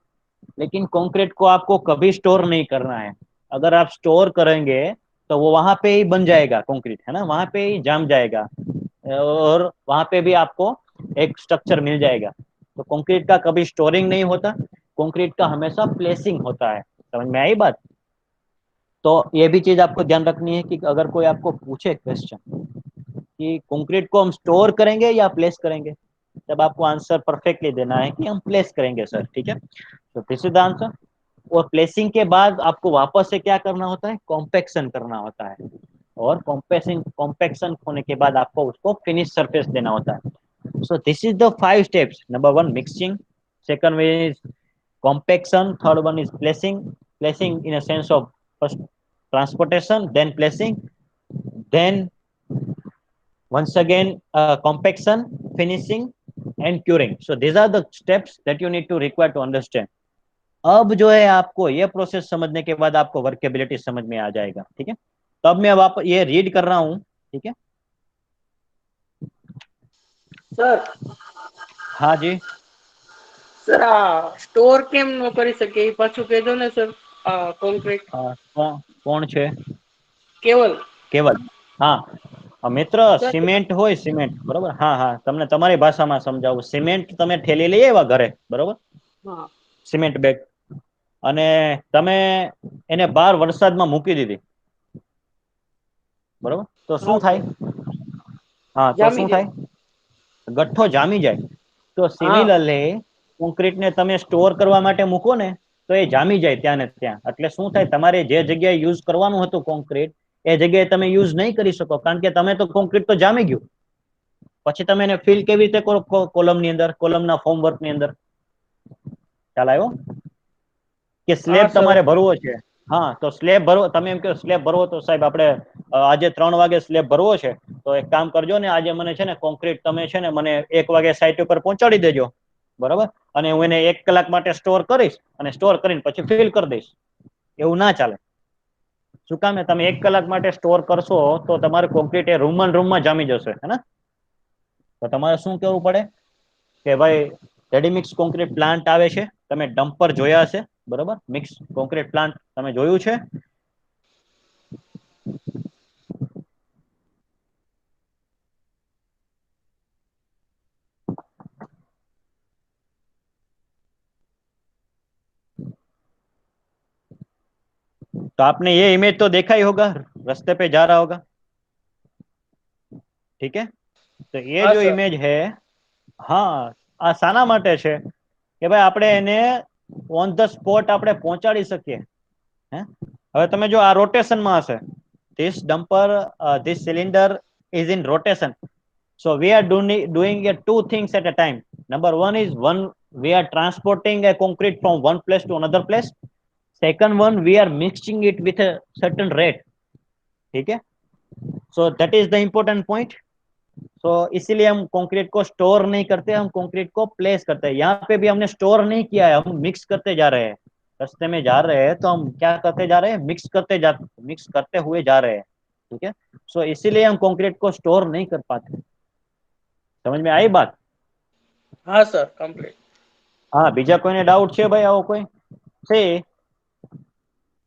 लेकिन कंक्रीट को आपको कभी स्टोर नहीं करना है। अगर आप स्टोर करेंगे तो वो वहां पे ही बन जाएगा कंक्रीट, है ना, वहां पे ही जम जाएगा और वहां पे भी आपको एक स्ट्रक्चर मिल जाएगा। तो कंक्रीट का कभी स्टोरिंग नहीं होता, कंक्रीट का हमेशा प्लेसिंग होता है। समझ में आई बात। तो ये भी चीज आपको ध्यान रखनी है कि अगर कोई आपको पूछे क्वेश्चन कि कंक्रीट को हम स्टोर करेंगे या प्लेस करेंगे, तब आपको आंसर परफेक्टली देना है कि हम प्लेस करेंगे सर, ठीक है। तो दिस इज द आंसर। और प्लेसिंग के बाद आपको वापस से क्या करना होता है, कॉम्पैक्शन करना होता है। और कॉम्पैक्शन होने के बाद आपको उसको फिनिश सरफेस देना होता है। So this is the 5 steps. Number 1 mixing, second one is compaction, third one is placing in a sense of first transportation, then placing, then once again compaction, finishing and curing. So these are the steps that you need to require to understand. अब जो है आपको ये process समझने के बाद आपको workability समझ में आ जाएगा, ठीक है। तो अब मैं आप ये रीड कर रहा हूँ, ठीक है। सर हाँ जी। સર આ સ્ટોર કેમ ન કરી શકે એ પાછું કહેજો ને સર આ કોન્ક્રીટ કોણ છે કેવલ કેવલ? હા મિત્ર, સર સિમેન્ટ હોય, સિમેન્ટ, બરોબર, હા હા, તમને તમારી ભાષામાં સમજાવું। સિમેન્ટ તમે ઠેલી લઈ આવ્યા ઘરે, બરોબર, હા સિમેન્ટ બેગ, અને તમે એને બહાર વરસાદમાં મૂકી દીધી, બરોબર, તો હા શું થાય? સર હા, તો જામી શું જાય થાય? ગઠ્ઠો જામી જાય। તો હા સિમિલરલી કોન્ક્રીટને તમે સ્ટોર કરવા માટે મૂકો ને તો એ જામી જાય ત્યાં ને ત્યાં। એટલે શું થાય, તમારે જે જગ્યાએ યુઝ કરવાનું હતું કોન્ક્રીટ એ જગ્યાએ તમે યુઝ નહીં કરી શકો, કારણ કે તમે તો કોન્ક્રીટ તો જામી ગયું। પછી તમે એને ફિલ કેવી રીતે કરો કોલમની અંદર, કોલમના ફોર્મવર્કની અંદર? ખ્યાલ આવ્યો કે હા સ્લેબ સર તમારે ભરવો છે? હા, તો સ્લેબ ભરવો, તમે એમ કહો સ્લેબ ભરવો, તો સાહેબ આપણે આજે 3 વાગે સ્લેબ ભરવો છે, તો એક કામ કરજો ને, આજે મને છે ને કોન્ક્રીટ તમે છે ને મને 1 વાગે સાઇટ ઉપર પહોંચાડી દેજો, બરોબર, અને હું એને 1 કલાક માટે સ્ટોર કરીશ અને સ્ટોર કરીને પછી ફિલ કરી દઈશ। એવું ના ચાલે। શું કામ? તમે 1 કલાક માટે સ્ટોર કરશો તો તમારું કોન્ક્રીટ એ રૂમમાં જામી જશે, હે ને। તો તમારે શું કરવું પડે કે ભાઈ રેડીમિક્સ કોન્ક્રીટ પ્લાન્ટ આવે છે, તમે ડમ્પર જોયા હશે, બરોબર, મિક્સ કોન્ક્રીટ પ્લાન્ટ તમે જોયું છે? तो आपने ये इमेज तो देखा ही होगा, रास्ते पे जा रहा होगा, ठीक है। तो ये हाँ जो सर इमेज है, હા, આ શાના માટે છે કે ભાઈ આપણે એને ઓન ધ સ્પોટ આપણે પહોંચાડી શકીએ. હે હવે તમે જો આ રોટેશનમાં હશે, this dumper, this cylinder is in rotation, so we are doing two things at a time. Number one is we are transporting a concrete from one place to another place. Second one, we are mixing it with a certain rate. ठीक है, so that is the important point. तो इसीलिए हम concrete को store नहीं करते, हम concrete को प्लेस करते हैं. यहाँ पे भी हमने स्टोर नहीं किया है, हम मिक्स करते जा रहे हैं. रास्ते में जा रहे हैं तो हम क्या करते जा रहे हैं, मिक्स करते हुए जा रहे हैं. ठीक है, सो इसीलिए हम कंक्रीट को स्टोर नहीं कर पाते. समझ में आई बात? હા સર કમ્પ્લીટ. હા, બીજા કોઈને ડાઉટ છે ભાઈ? આવો કોઈ છે?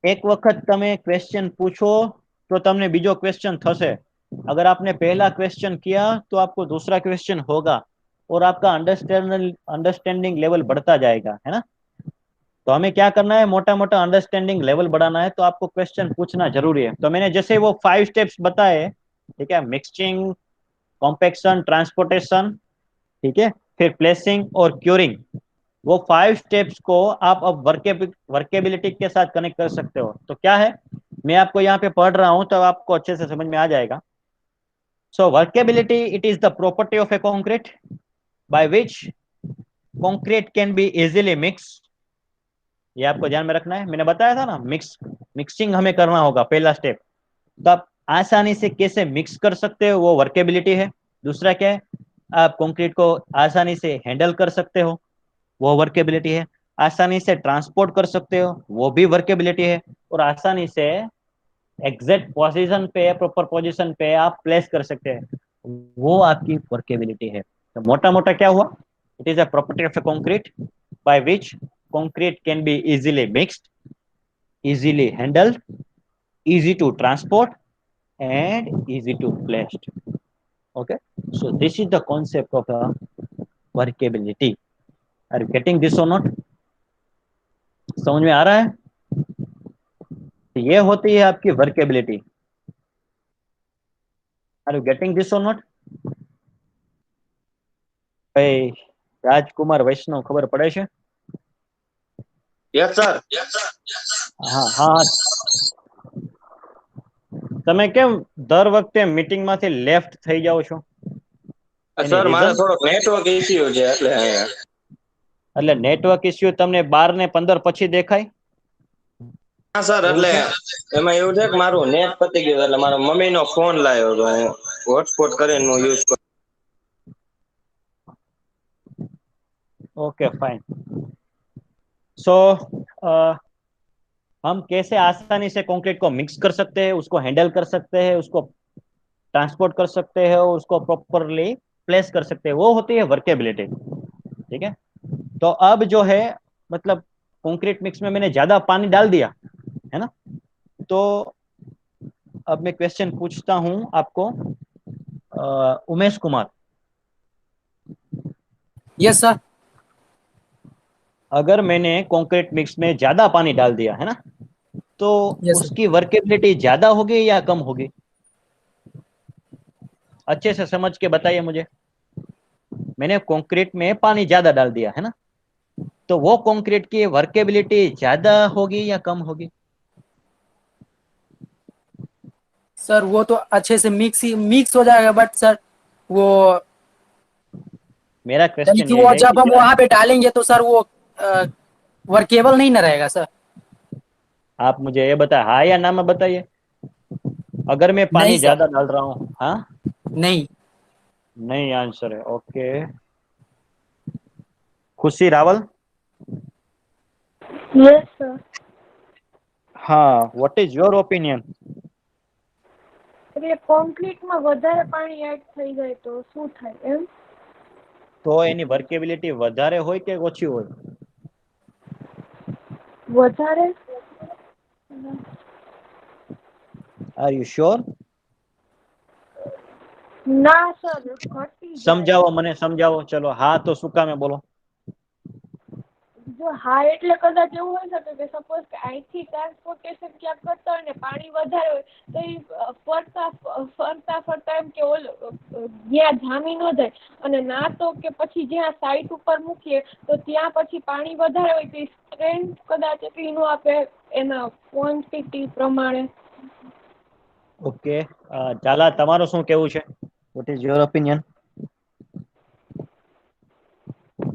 એક વખત તમે ક્વેશ્ચન પૂછો तो તમને બીજો क्वेश्चन થશે. अगर आपने पहला क्वेश्चन किया तो आपको दूसरा क्वेश्चन होगा और आपका अंडरस्टैंडिंग लेवल बढ़ता जाएगा, है ना. तो हमें क्या करना है, मोटा मोटा अंडरस्टैंडिंग लेवल बढ़ाना है, तो आपको क्वेश्चन पूछना जरूरी है. तो मैंने जैसे वो 5 स्टेप्स बताए, ठीक है, मिक्सिंग, कॉम्पैक्शन, ट्रांसपोर्टेशन, ठीक है, फिर प्लेसिंग और क्यूरिंग, वो 5 स्टेप्स को आप अब वर्केबिलिटी के साथ कनेक्ट कर सकते हो. तो क्या है, मैं आपको यहाँ पे पढ़ रहा हूँ तो आपको अच्छे से समझ में आ जाएगा. So workability, it is the property of a concrete by which concrete can be easily mixed. ये आपको ध्यान में रखना है. मैंने बताया था ना, मिक्सिंग हमें करना होगा पहला स्टेप. तो आप आसानी से कैसे मिक्स कर सकते हो, वो वर्केबिलिटी है. दूसरा क्या है, आप कंक्रीट को आसानी से हैंडल कर सकते हो, वो वर्केबिलिटी है. आसानी से ट्रांसपोर्ट कर सकते हो, वो भी वर्केबिलिटी है. और आसानी से एग्जैक्ट पोजीशन पे, प्रॉपर पोजीशन पे आप प्लेस कर सकते हैं, वो आपकी वर्केबिलिटी है. तो मोटा मोटा क्या हुआ, it is a property of a concrete by which concrete can be easily mixed, easily handled, easy to transport and easy to placed. Okay, so this is the concept of workability. Are you getting this or not? समझ में आ रहा है? ये होती है आपकी workability. Are you getting this or not? भाई રાજકુમાર વૈષ્ણવ ખબર પડે છે? Yes sir. હા હા, તમે કેમ દર વખતે મીટિંગ માંથી લેફ્ટ થઈ જાઓ છો? સર મારે થોડોક નેટવર્ક ઇશ્યુ છે એટલે નેટવર્ક ઇશ્યુ તમને 12 ને 15 પછી દેખાય? હા સર, એટલે એમાં એવું છે કે મારું નેટ પતી ગયું, એટલે મારા મમ્મીનો ફોન લાવ્યો તો હું હોટસ્પોટ કરીને હું યુઝ કરું. Okay fine. सो हम कैसे आसानी से कंक्रीट को मिक्स कर सकते हैं, उसको हैंडल कर सकते हैं, उसको ट्रांसपोर्ट कर सकते हैं और उसको प्रॉपरली प्लेस कर सकते हैं, वो होती है वर्केबिलिटी. ठीक है, तो अब जो है मतलब कंक्रीट मिक्स में मैंने ज्यादा पानी डाल दिया है ना, तो अब मैं क्वेश्चन पूछता हूं आपको. उमेश कुमार. Yes sir. अगर मैंने कंक्रीट मिक्स में ज्यादा पानी डाल दिया है ना, तो उसकी वर्केबिलिटी ज्यादा होगी या कम होगी? अच्छे से समझ के बताइए मुझे. मैंने कंक्रीट में पानी ज्यादा डाल दिया है ना, तो वो कंक्रीट की वर्केबिलिटी ज्यादा होगी या कम होगी? सर वो तो अच्छे से मिक्स हो जाएगा, बट सर वो मेरा क्वेश्चन ये वो है जब हम वहां पे डालेंगे तो सर वो वर्केबल नहीं ना रहेगा सर. आप मुझे ये बताए हाँ या ना में बताइए. अगर मैं पानी ज्यादा डाल रहा हूँ, हाँ नहीं आंसर है. Okay, Khushi Rawal. Yes sir. हाँ, व्हाट इज योर ओपिनियन? એટલે કોન્ક્રીટમાં વધારે પાણી એડ થઈ જાય તો શું થાય એમ? તો એની વર્કેબિલિટી વધારે હોય કે ઓછી હોય? વધારે. Are you sure? ના સર, ઘટી જાય. સમજાવો મને, સમજાવો. ચલો હા તો શું કામે બોલો. જો હા એટલે કદાચ એવું હોઈ શકે કે સપોઝ કે અહીંથી ટ્રાન્સપોર્ટેશન ક્યાંક કરતા હોય ને પાણી વધારે હોય તો એ ફરતા એમ કે જ્યાં જામી ન જાય, અને ના તો કે પછી જ્યાં સાઈટ ઉપર મૂકીએ તો ત્યાં પછી પાણી વધારે હોય તો સ્ટ્રેન્થ કદાચ એટલી ન આપે એના ક્વોન્ટિટી પ્રમાણે. ઓકે, ઝાલા તમારું શું કેવું છે? What is your opinion?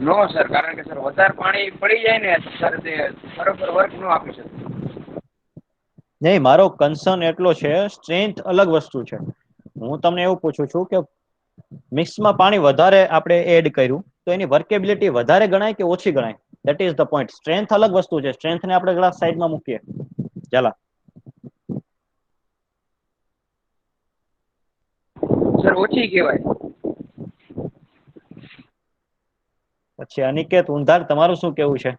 No sir, કારણ કે સર વધારે પાણી પડી જાય ને સર તે બરોબર વર્ક ન આપી શકે. નહીં, મારો કન્સર્ન એટલો છે, સ્ટ્રેન્થ અલગ વસ્તુ છે. હું તમને એવું પૂછું છું કે મિક્સમાં પાણી વધારે આપણે એડ કર્યું તો એની વર્કેબિલિટી વધારે ગણાય કે ઓછી ગણાય? That is the point. Strength અલગ વસ્તુ છે, સ્ટ્રેન્થને આપણે ગ્લાસ સાઈડમાં મૂકીએ. ચાલા સર ઓછી કહેવાય. પછી અનિકેત ઊંધાર, તમારું શું કેવું છે?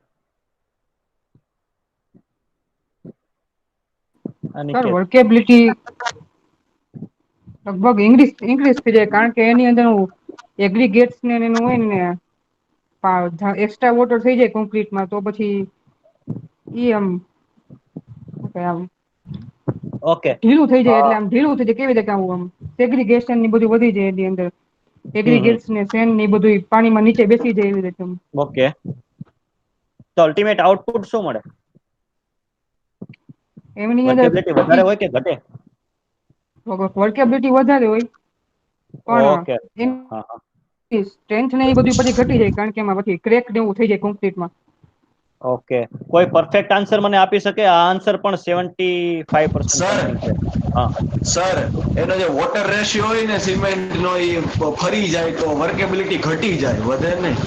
સર અનિકેત વર્કેબિલિટી લગભગ ઇન્ક્રીઝ થઈ જાય, કારણ કે એની અંદર એગ્રીગેટ્સ ને એનું હોય ને એક્સ્ટ્રા વોટર થઈ જાય કોન્ક્રીટમાં, તો પછી ઈ આમ ઓકે, ઢીલું થઈ જાય. એટલે આમ ઢીલું થઈ જાય કેવી રીતે આમ સેગ્રીગેશન ની બધું વધી જાય એની અંદર, એગ્રીગેટ્સ ને સેન્ડ ને બધું પાણીમાં નીચે બેસી જાય એવી રીતે. ઓકે, તો અલ્ટિમેટ આઉટપુટ શું મળે? એમની અંદર વર્કેબિલિટી વધારે હોય કે ઘટે? વર્કેબિલિટી વધારે હોય ઓકે, પણ હા હા, સ્ટ્રેન્થ ને એ બધું પછી ઘટી જાય, કારણ કે એમાં પછી ક્રેક ને એવું થઈ જાય કોન્ક્રીટમાં. ઓકે. કોઈ પરફેક્ટ આન્સર મને આપી શકે? આ આન્સર પણ 75% સમથિંગ છે. હા સર, એનો જે વોટર રેશિયો હોય ને સિમેન્ટ નો એ ફરી જાય તો વર્કેબિલિટી ઘટી જાય, વધે નહીં.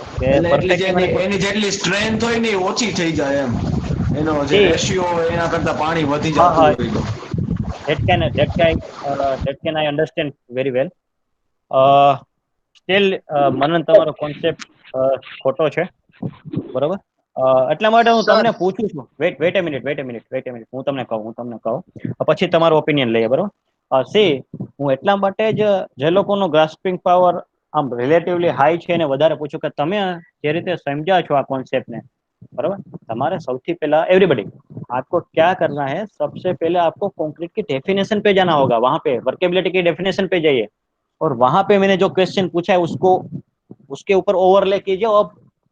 ઓકે, એટલે પરફેક્ટલી મને એની જેટલી સ્ટ્રેન્થ હોય ને એ ઓછી થઈ જાય એમ. એનો જે જી, રેશિયો હોય એના કરતા પાણી વધી હા જતું હા, હોય તો. that can I understand very well. Still Manan તમારો કોન્સેપ્ટ ખોટો છે, બરોબર? એટલા માટે હું સર તમને પૂછું છું. વેટ એ મિનિટ, હું તમને કહું પછી તમારો ઓપિનિયન લઈએ, બરોબર? સી, હું એટલા માટે જ જે લોકોનો ગ્રાસ્પિંગ પાવર આમ રિલેટિવલી હાઈ છે એને વધારે પૂછું કે તમે જે રીતે સમજ્યા છો આ કોન્સેપ્ટને, बराबर? हमारे सौथी पहला एवरीबडी आपको क्या करना है, सबसे पहले आपको कंक्रीट की डेफिनेशन पे जाना होगा, वहां पे वर्केबिलिटी की डेफिनेशन पे जाइए और वहां पे मैंने जो क्वेश्चन पूछा है उसको उसके ऊपर ओवरले कीजिए और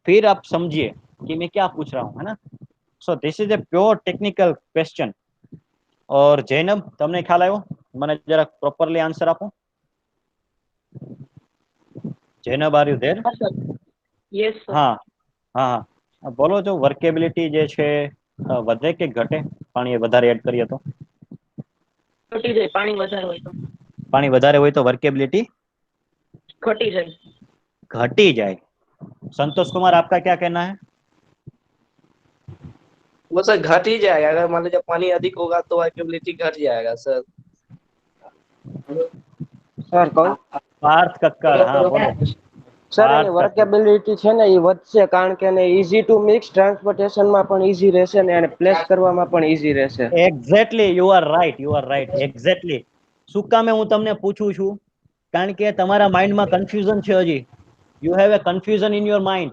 फिर आप समझिए कि मैं क्या पूछ रहा हूँ, है ना? So this is a pure technical question. और जैनब, તમને ખ્યાલ આવ્યો? મને જરા પ્રોપરલી આન્સર આપો. Zainab, are you there? Yes sir. હા હા હા, બોલો. જો વર્કેબિલિટી જે છે વધે કે ઘટે પાણી વધારે એડ કરીએ તો? ઘટી જાય, પાણી વધારે હોય તો. પાણી વધારે હોય તો વર્કેબિલિટી ઘટી જાય. घटी जाए. संतोष कुमार, आपका क्या कहना है? वो सर घट ही जाएगा, अगर मान लीजिए पानी अधिक होगा तो वर्केबिलिटी घट जाएगा सर. સર કહું पार्थ कक्कड़, हाँ बोलो. સર એની पार्थ कक्कड़, વર્કેબિલિટી છે ને એ વધશે, કારણ કે એને ઈઝી ટુ મિક્સ ટ્રાન્સપોર્ટેશનમાં પણ ઈઝી રહેશે ને એને પ્લેસ કરવામાં પણ ઈઝી રહેશે. Exactly, you are right, exactly. શું કામે હું તમને પૂછું છું? કારણ કે તમારા માઇન્ડમાં કન્ફ્યુઝન છે હજી. You have a confusion in your mind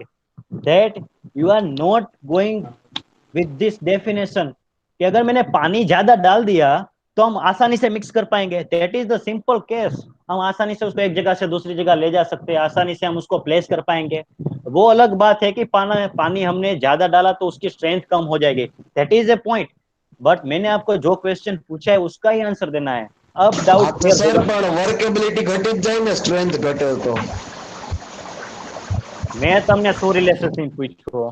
that you are not going with this definition कि अगर मैंने पानी ज्यादा डाल दिया तो हम आसानी से मिक्स कर पाएंगे. That is the simple case. हम आसानी से उसको एक जगह से दूसरी जगह ले जा सकते हैं, आसानी से हम उसको प्लेस कर पाएंगे. वो अलग बात है कि पानी हमने ज्यादा डाला तो उसकी स्ट्रेंथ कम हो जाएगी. That is a point. But मैंने आपको जो क्वेश्चन पूछा है उसका ही आंसर देना है. अब डाउट હા તો क्लियर સર होगा. પણ વર્કેબિલિટી ઘટી જ જાય ને, સ્ટ્રેન્થ ઘટે તો. मैं તમને શું રિલેશનશિપ પૂછ્યો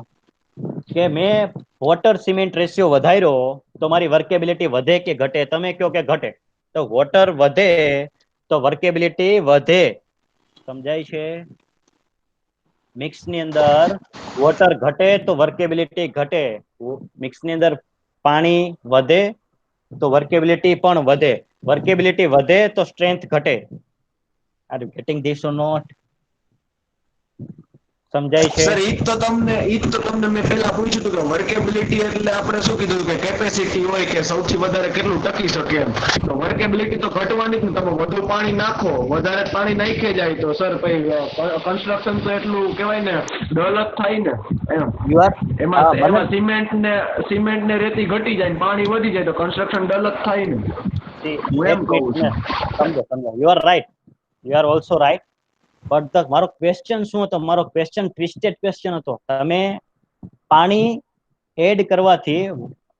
કે મેં વોટર સિમેન્ટ રેશિયો વધાર્યો તો મારી વર્કેબિલિટી વધે કે ઘટે? તમે કહો કે ઘટે. તો વોટર વધે તો વર્કેબિલિટી વધે. સમજાય છે? મિક્સ ની અંદર વોટર ઘટે તો વર્કેબિલિટી ઘટે. મિક્સ ની અંદર પાણી વધે તો વર્કેબિલિટી પણ વધે. વર્કેબિલિટી વધે તો સ્ટ્રેન્થ ઘટે. Are you getting this or not? સમજાય છે? સર ઈ જ તો તમને મેં પહેલા પૂછ્યું હતું કે વર્કેબિલિટી એટલે આપણે શું કીધું કે કેપેસિટી હોય કે સૌથી વધારે કેટલું ટકી શકે એમ. તો વર્કેબિલિટી તો ઘટવાની જ ને. તમે વધુ પાણી નાખો, વધારે પાણી નાખી જાય તો સર પછી કન્સ્ટ્રક્શન તો એટલું કહેવાય ને ડલ જ થાય ને એમ. એમાં સિમેન્ટ ને રેતી ઘટી જાય, પાણી વધી જાય તો કન્સ્ટ્રક્શન ડલ જ થાય ને. હું એમ કહું છું. સમજો. You are right, you are also right, but મારો ક્વેશ્ચન શું હતો? મારો क्वेश्चन ट्विस्टेड क्वेश्चन હતો. તમે पानी ऐड करवाથી,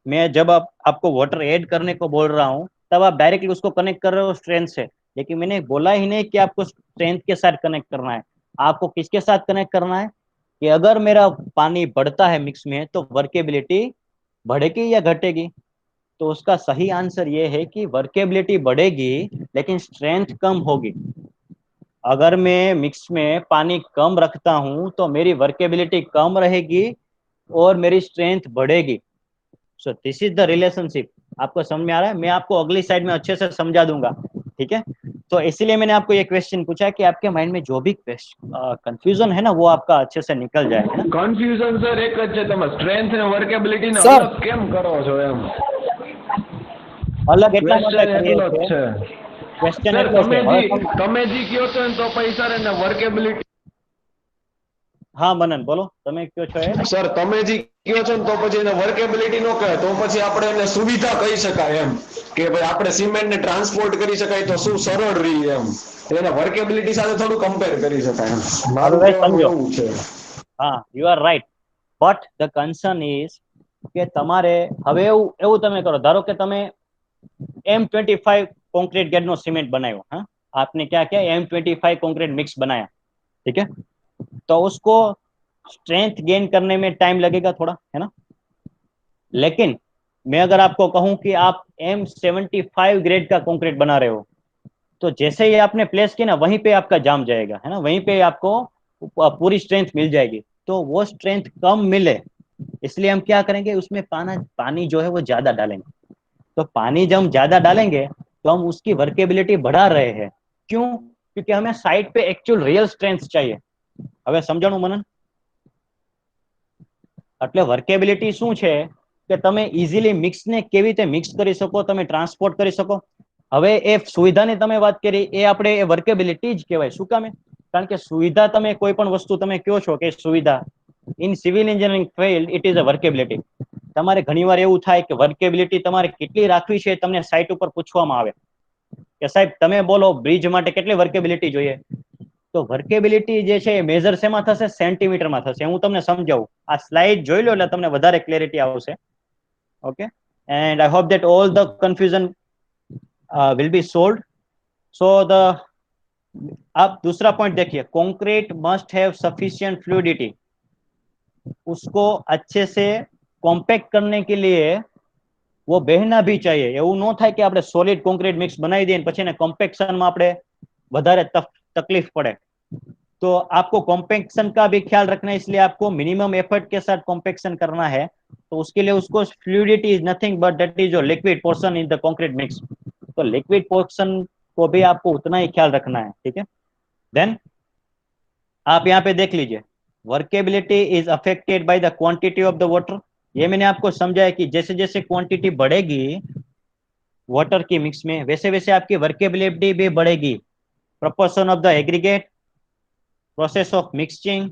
मैं जब आपको वाटर ऐड करने को बोल रहा हूँ तब आप डायरेक्टली उसको कनेक्ट कर रहे हो स्ट्रेंथ से, लेकिन मैंने बोला ही नहीं कि आपको स्ट्रेंथ के साथ कनेक्ट करना है. आपको किसके साथ कनेक्ट करना है कि अगर मेरा पानी बढ़ता है मिक्स में तो वर्केबिलिटी बढ़ेगी या घटेगी? तो उसका सही आंसर ये है कि वर्केबिलिटी बढ़ेगी लेकिन स्ट्रेंथ कम होगी. अगर मैं मिक्स में पानी कम रखता हूं तो मेरी वर्केबिलिटी कम रहेगी और मेरी स्ट्रेंथ बढ़ेगी. So this is the relationship. आपको समझ में आ रहा है? मैं आपको अगली साइड में अच्छे से समझा दूंगा, ठीक है? तो इसीलिए मैंने आपको ये क्वेश्चन पूछा कि आपके माइंड में जो भी कंफ्यूजन है ना वो आपका अच्छे से निकल जाए. કન્ફ્યુઝન સર એક જ છે, તમે સ્ટ્રેન્થ ને વર્કેબિલિટી ને Sir. અલગ કેમ કરો છો એમ? अलग એટલા માટે એટલો જ છે. ક્વેશ્ચન સર એટલો છે. તમે જી કયો છો ને તો પૈસા રે ને વર્કેબિલિટી. હા મનન બોલો, તમે કયો છો? સર તમે જી કયો છો ને તો પછી એને વર્કેબિલિટી નો કહે તો પછી આપણે એને સુવિધા કહી શકાય એમ કે ભાઈ આપણે સિમેન્ટ ને ટ્રાન્સપોર્ટ કરી શકાય તો શું સરળ રહી એમ. એને વર્કેબિલિટી સાથે થોડું કમ્પેર કરી શકાય એમ. મારું કહેવાનું એવું છે. હા, you are right, but the concern is કે તમારે હવે એવું તમે કરો. ધારો કે તમે M25 concrete gate no cement बनाया. हाँ, आपने क्या किया? M25 कंक्रीट मिक्स बनाया, ठीक है? तो उसको स्ट्रेंथ गेन करने में टाइम लगेगा थोड़ा, है ना? लेकिन मैं अगर आपको कहूं कि आप M75 ग्रेड का कंक्रीट बना रहे हो तो जैसे ही आपने प्लेस किया ना वहीं पे आपका जाम जाएगा, है ना? वहीं पे आपको पूरी स्ट्रेंथ मिल जाएगी. तो वो स्ट्रेंथ कम मिले इसलिए हम क्या करेंगे, उसमें पानी जो है वो ज्यादा डालेंगे. तो पानी जब हम ज्यादा डालेंगे तो हम उसकी वर्केबिलिटी बढ़ा रहे हैं. क्यों? क्योंकि हमें साइड पे एक्चुअल रियल स्ट्रेंथ चाहिए. હવે સમજાણું મનન? એટલે વર્કેબિલિટી શું છે કે તમે ઇઝીલી મિક્સ ને કેવી રીતે મિક્સ કરી શકો, તમે ટ્રાન્સપોર્ટ કરી શકો. હવે એ સુવિધાની તમે વાત કરી, એ આપણે એ વર્કેબિલિટી જ કહેવાય. શું કામે? કારણ કે સુવિધા તમે કોઈ પણ વસ્તુ તમે કહો છો કે સુવિધા, in civil engineering field it is a workability. તમારે ઘણીવાર એવું થાય કે વર્કેબિલિટી તમારે કેટલી રાખવી છે તમને સાઇટ ઉપર પૂછવામાં આવે કે સાહેબ તમે બોલો બ્રિજ માટે કેટલી વર્કેબિલિટી જોઈએ? તો વર્કેબિલિટી જે છે એ મેજર શેમાં થશે? સેન્ટીમીટરમાં થશે. હું તમને સમજાવું. આ સ્લાઇડ જોઈ લો એટલે તમને વધારે ક્લેરિટી આવશે. Okay, and I hope that all the confusion will be solved. So the आप दूसरा पॉइंट देखिए, concrete must have sufficient fluidity. उसको अच्छे से कॉम्पैक्ट करने के लिए वो बहना भी चाहिए. એવું ન થાય કે આપણે સોલિડ કોન્ક્રીટ મિક્સ બનાવી દઈએ પછી એને કોમ્પેક્શનમાં આપણે વધારે तकलीफ पड़े. तो आपको कॉम्पैक्शन का भी ख्याल रखना है, इसलिए आपको मिनिमम एफर्ट के साथ कॉम्पैक्शन करना है. तो उसके लिए उसको fluidity is nothing but that is your liquid portion in the concrete mix. तो लिक्विड पोर्शन को भी आपको उतना ही ख्याल रखना है, ठीक है? देन आप यहाँ पे देख लीजिए, workability is affected by the quantity of the water. ये मैंने आपको समझाया कि जैसे जैसे क्वांटिटी बढ़ेगी वाटर की मिक्स में वैसे वैसे आपकी वर्केबिलिटी भी बढ़ेगी. proportion of the aggregate, process of mixing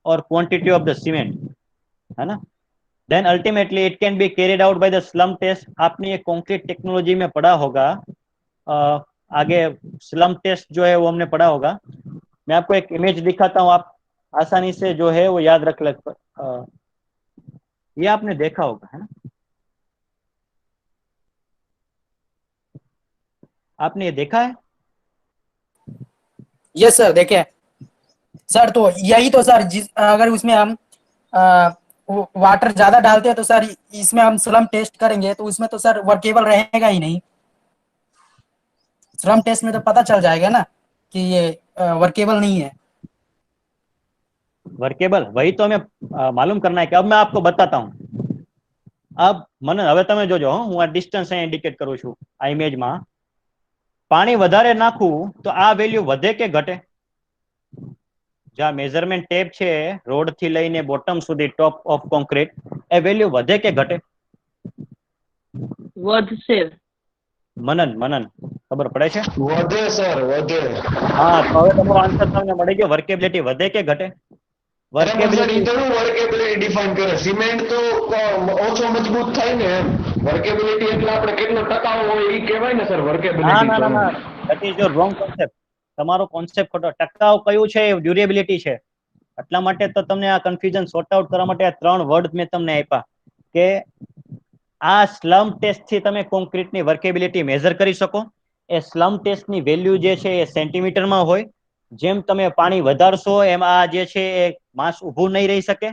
or quantity of the cement, है ना? Then ultimately it can be carried out by the slump test. आपने ये कंक्रीट टेक्नोलॉजी में पढ़ा होगा, आगे स्लम्प टेस्ट जो है वो हमने पढ़ा होगा. मैं आपको एक इमेज दिखाता हूँ, आप आसानी से जो है वो याद रख ये आपने देखा होगा, है ना? आपने ये देखा है? यस सर, देखे सर. तो यही तो सर, अगर उसमें हम वाटर ज्यादा डालते हैं तो सर इसमें हम स्लम टेस्ट करेंगे तो उसमें तो सर वर्केबल रहेगा ही नहीं. स्लम टेस्ट में तो पता चल जाएगा ना कि ये वर्केबल नहीं है. वर्केबल वही तो हमें मालूम करना है कि अब मैं आपको बताता हूँ. अब મને હવે તમે જોજો, હું આ ડિસ્ટન્સ અહીં ઇન્ડિકેટ કરું છું આ ઇમેજમાં. પાણી વધારે નાખું તો આ વેલ્યુ વધે કે ઘટે? જ્યાં મેઝરમેન્ટ ટેપ છે રોડ થી લઈને બોટમ સુધી top of concrete A value વધે કે ઘટે? વધશે. મનન મનન ખબર પડે છે? વધે સર, વધે. હા, તો હવે તમારો આન્સર તમને મળી ગયો. વર્કેબિલિટી વધે કે ઘટે? વર્કેબિલિટી વર્કેબિલિટી ડિફાઇન કરે. સિમેન્ટ તો ઓછો મજબૂત થાય ને એમ. વર્કેબિલિટી એટલે આપણે કેટલો ટકાઉ હોય એ કહેવાય ને સર ના વર્કેબિલિટી ના તો. ના ના, that is your wrong concept. તમારો કોન્સેપ્ટ ખોટો. ટકાઉ કયું છે? ડ્યુરેબિલિટી છે. એટલા માટે તો તમને આ કન્ફ્યુઝન સોર્ટ આઉટ કરવા માટે આ 3 વર્ડ મેં તમને આપ્યા કે આ સ્લમ ટેસ્ટ થી તમે કોન્ક્રીટની વર્કેબિલિટી મેઝર કરી શકો. એ સ્લમ ટેસ્ટની વેલ્યુ જે છે એ સેન્ટીમીટરમાં હોય. જેમ તમે પાણી વધારશો એમ આ જે છે એ માસ ઊભું નહીં રહી શકે.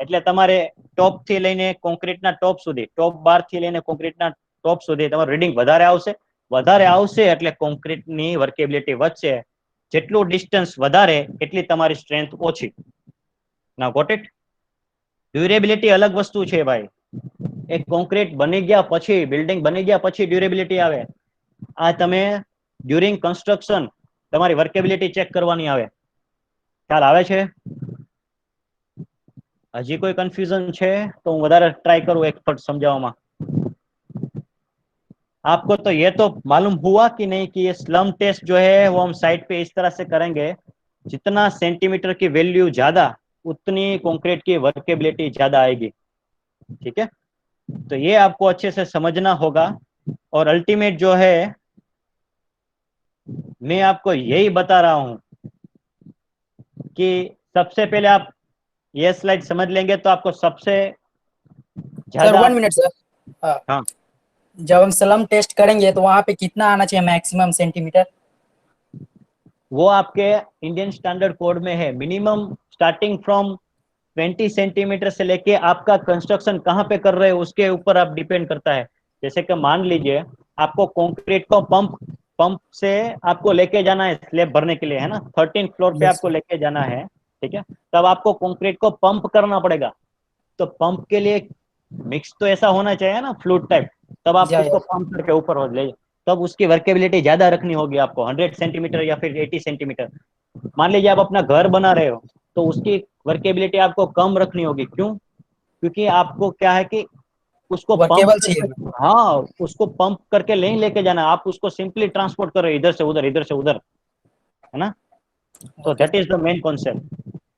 એટલે તમારે ટોપ થી લઈને કોન્ક્રીટના ટોપ સુધી, ટોપ બાર થી લઈને કોન્ક્રીટના ટોપ સુધી તમારું રીડિંગ વધારે આવશે. વધારે આવશે એટલે કોન્ક્રીટની વર્કેબિલિટી વધશે. જેટલું ડિસ્ટન્સ વધારે એટલી તમારી સ્ટ્રેન્થ ઓછી. ના ગોટ ઇટ? ડ્યુરેબિલિટી અલગ વસ્તુ છે ભાઈ. એક કોન્ક્રીટ બની ગયા પછી, બિલ્ડિંગ બની ગયા પછી ડ્યુરેબિલિટી આવે. આ તમે ડ્યુરિંગ કન્સ્ટ્રક્શન તમારી વર્કેબિલિટી ચેક કરવાની આવે. ખ્યાલ આવે છે? હજી કોઈ કન્फ्यूजन છે તો હું વધારે ટ્રાય करूं एक्सपर्ट समझावामा. आपको तो ये तो मालूम हुआ कि नहीं कि ये स्लम टेस्ट जो है वो हम साइट पे इस तरह से करेंगे, जितना सेंटीमीटर की वैल्यू ज्यादा उतनी कंक्रीट की वर्केबिलिटी ज्यादा आएगी. ठीक है, तो ये आपको अच्छे से समझना होगा. और अल्टीमेट जो है मैं आपको यही बता रहा हूं कि सबसे पहले आप ये स्लाइड समझ लेंगे तो आपको सबसे सर ज्यादा 1 मिनट सर. हाँ, जब हम स्लम टेस्ट करेंगे तो वहां पे कितना आना चाहिए मैक्सिमम सेंटीमीटर? वो आपके इंडियन स्टैंडर्ड कोड में है. मिनिमम स्टार्टिंग फ्रॉम 20 सेंटीमीटर से लेके आपका कंस्ट्रक्शन कहाँ पे कर रहे हो उसके ऊपर आप डिपेंड करता है. जैसे कि मान लीजिए आपको कंक्रीट को पंप से आपको लेके जाना है स्लैब भरने के लिए, है ना. 13 फ्लोर पे आपको लेके जाना है. ठीक है, तब आपको कंक्रीट को पंप करना पड़ेगा. तो पंप के लिए मिक्स तो ऐसा होना चाहिए ना, फ्लूइड टाइप. तब आप उसको पंप करके ऊपर ले, तब उसकी वर्केबिलिटी ज्यादा रखनी होगी आपको, 100 सेंटीमीटर या फिर 80 सेंटीमीटर. मान लीजिए आप अपना घर बना रहे हो तो उसकी वर्केबिलिटी आपको कम रखनी होगी. क्यों? क्योंकि आपको क्या है कि उसको पंप, हाँ, उसको पंप करके नहीं लेके जाना. आप उसको सिंपली ट्रांसपोर्ट कर रहे हो इधर से उधर, इधर से उधर, है ना. तो that is the main concept.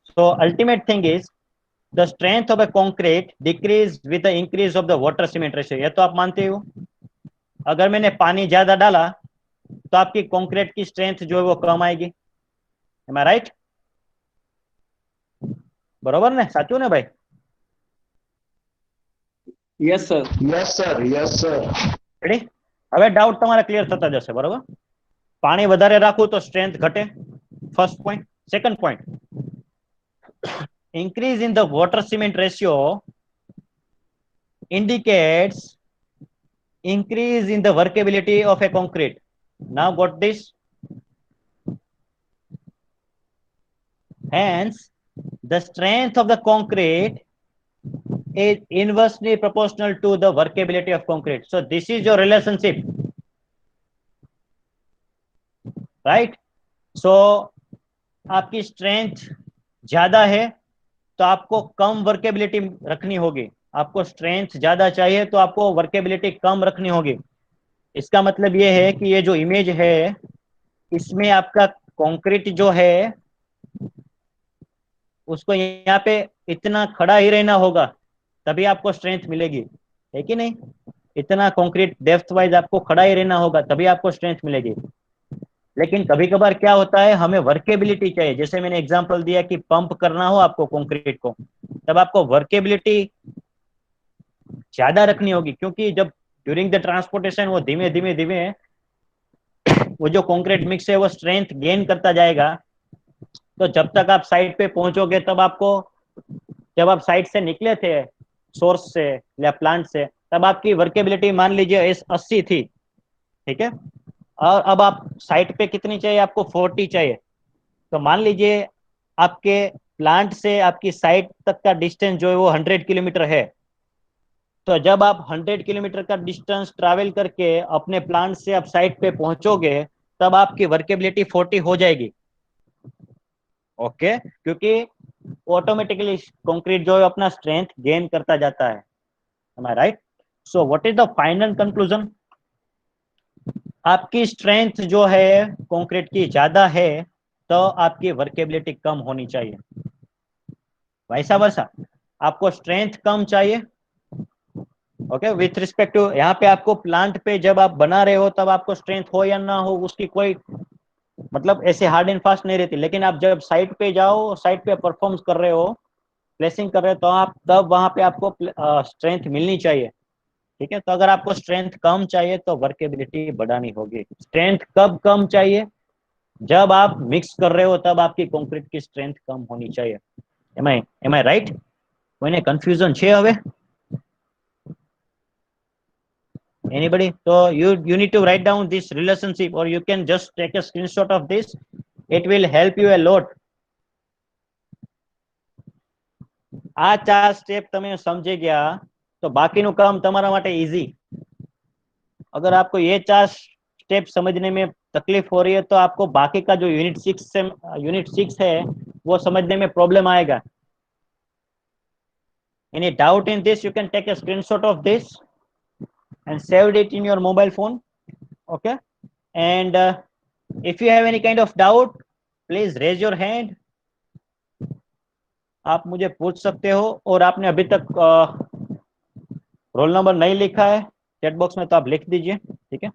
So ultimate thing is the strength of a concrete decrease with the increase of the water cement ratio. ये तो आप मानते हो. अगर मैंने पानी ज्यादा डाला तो आपकी कंक्रीट की स्ट्रेंथ जो है वो कम आएगी. एम आई राइट? बरोबर ने? साचू ने भाई? Yes sir. Yes sir, yes sir. Ready? હવે ડાઉટ તમારા ક્લિયર થતા જશે. બરોબર? પાણી વધારે રાખવું તો સ્ટ્રેન્થ ઘટે. First point. Second point, increase in the water cement ratio indicates increase in the workability of a concrete. Now got this? Hence the strength of the concrete is inversely proportional to the workability of concrete. So this is your relationship, right? So आपकी strength ज्यादा है तो आपको कम workability रखनी होगी. आपको strength ज्यादा चाहिए तो आपको वर्केबिलिटी कम रखनी होगी. इसका मतलब ये है कि ये जो इमेज है इसमें आपका कंक्रीट जो है उसको यहाँ पे इतना खड़ा ही रहना होगा तभी आपको स्ट्रेंथ मिलेगी, है कि नहीं. इतना कंक्रीट डेप्थ वाइज आपको खड़ा ही रहना होगा तभी आपको स्ट्रेंथ मिलेगी. लेकिन कभी कभार क्या होता है, हमें वर्केबिलिटी चाहिए. जैसे मैंने एग्जांपल दिया कि पंप करना हो आपको कंक्रीट को, तब आपको वर्केबिलिटी ज्यादा रखनी होगी. क्योंकि जब ड्यूरिंग द ट्रांसपोर्टेशन वो धीमे धीमे धीमे वो जो कंक्रीट मिक्स है वो स्ट्रेंथ गेन करता जाएगा. तो जब तक आप साइट पे पहुंचोगे तब आपको, जब आप साइट से निकले थे सोर्स से या प्लांट से, तब आपकी वर्केबिलिटी मान लीजिए 80 थी. ठीक है, और अब आप साइट पे कितनी चाहिए आपको? 40 चाहिए. तो मान लीजिए आपके प्लांट से आपकी साइट तक का डिस्टेंस जो है वो 100 किलोमीटर है. तो जब आप 100 किलोमीटर का डिस्टेंस ट्रैवल करके अपने प्लांट से आप साइट पे पहुंचोगे तब आपकी वर्केबिलिटी 40 हो जाएगी. ओके क्योंकि ऑटोमेटिकली कंक्रीट जो है अपना स्ट्रेंथ गेन करता जाता है। Am I right? So what is the final conclusion? आपकी स्ट्रेंथ जो है कंक्रीट की ज्यादा है तो आपकी वर्केबिलिटी कम होनी चाहिए, वैसा वैसा आपको स्ट्रेंथ कम चाहिए। ओके विथ रिस्पेक्ट टू यहाँ पे आपको प्लांट पे जब आप बना रहे हो तब आपको स्ट्रेंथ हो या ना हो उसकी कोई मतलब ऐसे हार्ड एंड फास्ट नहीं रहती, लेकिन आप जब साइट पे जाओ, साइट पे परफॉर्म कर रहे हो, प्लेसिंग कर रहे हो, तो आप तब वहां पे आपको स्ट्रेंथ मिलनी चाहिए। ठीक है, तो अगर आपको स्ट्रेंथ कम चाहिए तो वर्केबिलिटी बढ़ानी होगी। स्ट्रेंथ कब कम चाहिए? जब आप मिक्स कर रहे हो तब आपकी कंक्रीट की स्ट्रेंथ कम होनी चाहिए। एम आई राइट? कोઈને કન્ફ્યુઝન છે હવે? Anybody? So you need to write down this relationship or you can just take a screenshot of this. It will help you a lot. આ ચાર સ્ટેપ તમે સમજી ગયા तो बाकीનું काम તમારા માટે इजी। अगर आपको ये चार स्टेप समझने में तकलीफ हो रही है तो आपको बाकी का जो यूनिट 6 है वो समझने में प्रॉब्लम आएगा। Any doubt in this, you can take a screenshot of this and save it in your mobile phone. Okay, and if you have any kind of doubt, please raise your hand. आप मुझे पूछ सकते हो, और आपने अभी तक roll number नहीं लिखा है चैट बॉक्स में तो आप लिख दीजिए। ठीक है,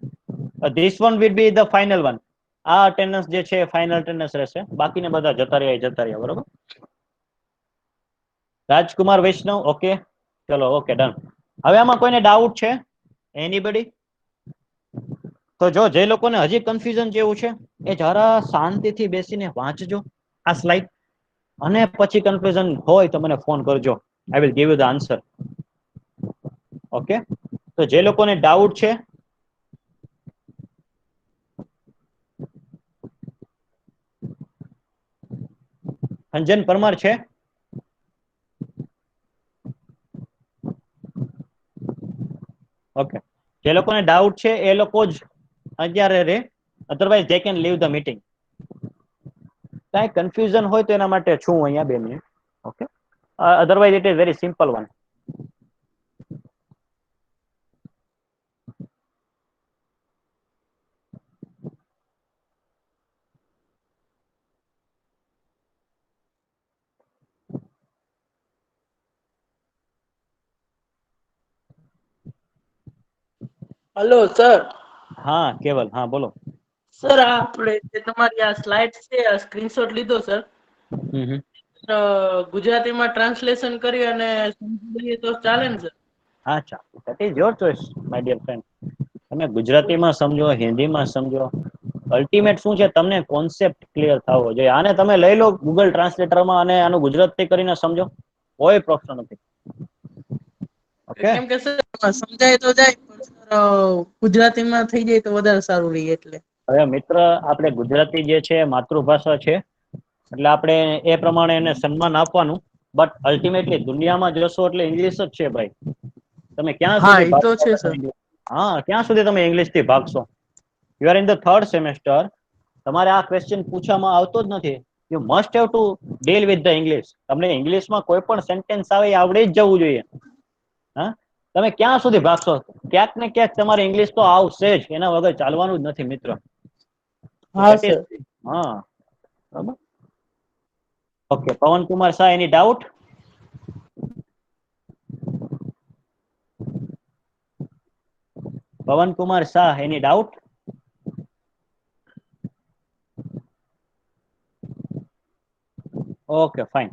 this one will be the final one. आ अटेन्डन्स जे छे फाइनल अटेन्डन्स रहशे, बाकीने બધા જતા રહ્યા બરોબર। રાજકુમાર વૈષ્ણવ ઓકે, ચલો ઓકે ડન। હવે આમાં કોઈને ડાઉટ છે? એનીબડી? તો જો જે લોકોને હજી કન્ફ્યુઝન જેવું છે એ જરા શાંતિથી બેસીને વાંચજો આ સ્લાઇડ, અને પછી કન્ફ્યુઝન હોય તો મને ફોન કરજો, I will give you the answer. Okay, તો જે લોકોને ડાઉટ છે અંજન પરમાર છે? ઓકે, જે લોકોને ડાઉટ છે એ લોકો જ અત્યારે રે, otherwise they can live the meeting. કાંઈ કન્ફ્યુઝન હોય તો એના માટે છું અહીંયા 2 minute. Okay, otherwise it is very simple one. Hello sir. हाँ केवल, हाँ बोलो। सर આપણે જે તમારી આ સ્લાઇડ છે આ સ્ક્રીનશોટ લીધો સર, ગુજરાતીમાં ટ્રાન્સલેશન કરી અને સમજી તો ચાલે ને સર? અચ્છા, that is your choice my dear friend. તમે ગુજરાતીમાં સમજો, હિન્દીમાં સમજો, અલ્ટિમેટ શું છે તમને કોન્સેપ્ટ ક્લિયર થવો જોઈએ। આને તમે લઈ લો ગૂગલ ટ્રાન્સલેટરમાં અને આનું ગુજરાતી કરીને સમજો, કોઈ પ્રશ્ન નથી। ઓકે, કેમ કે સર સમજાય તો જાય પણ સર ગુજરાતીમાં થઈ જાય તો વધારે સારું રહે એટલે। હવે મિત્ર, આપણે ગુજરાતી જે છે માતૃભાષા છે એટલે આપણે એ પ્રમાણે એને સન્માન આપવાનું, બટ અલ્ટિમેટલી દુનિયામાં જશો એટલે ઇંગ્લિશ જ છે ભાઈ। તમે ક્યાં હા સુધી એ તો છે સર। હા, ક્યાં સુધી તમે ઇંગ્લિશ થી ભાગશો? You are in the 3rd semester, તમારે આ ક્વેશ્ચન પૂછવામાં આવતો જ નથી। You must have to deal with the English. તમને ઇંગ્લિશમાં કોઈ પણ સેન્ટેન્સ આવે એ આવડી જ જવું જોઈએ। હા, તમે ક્યાં સુધી ભાગશો? ક્યાંક ને ક્યાંક તમારે ઇંગ્લિશ તો આવશે જ, એના વગર ચાલવાનું જ નથી મિત્ર। હા સર। હા બરાબર। ઓકે, પવન Kumar Shah, any doubt? Pavan Kumar Shah, any doubt? Okay fine.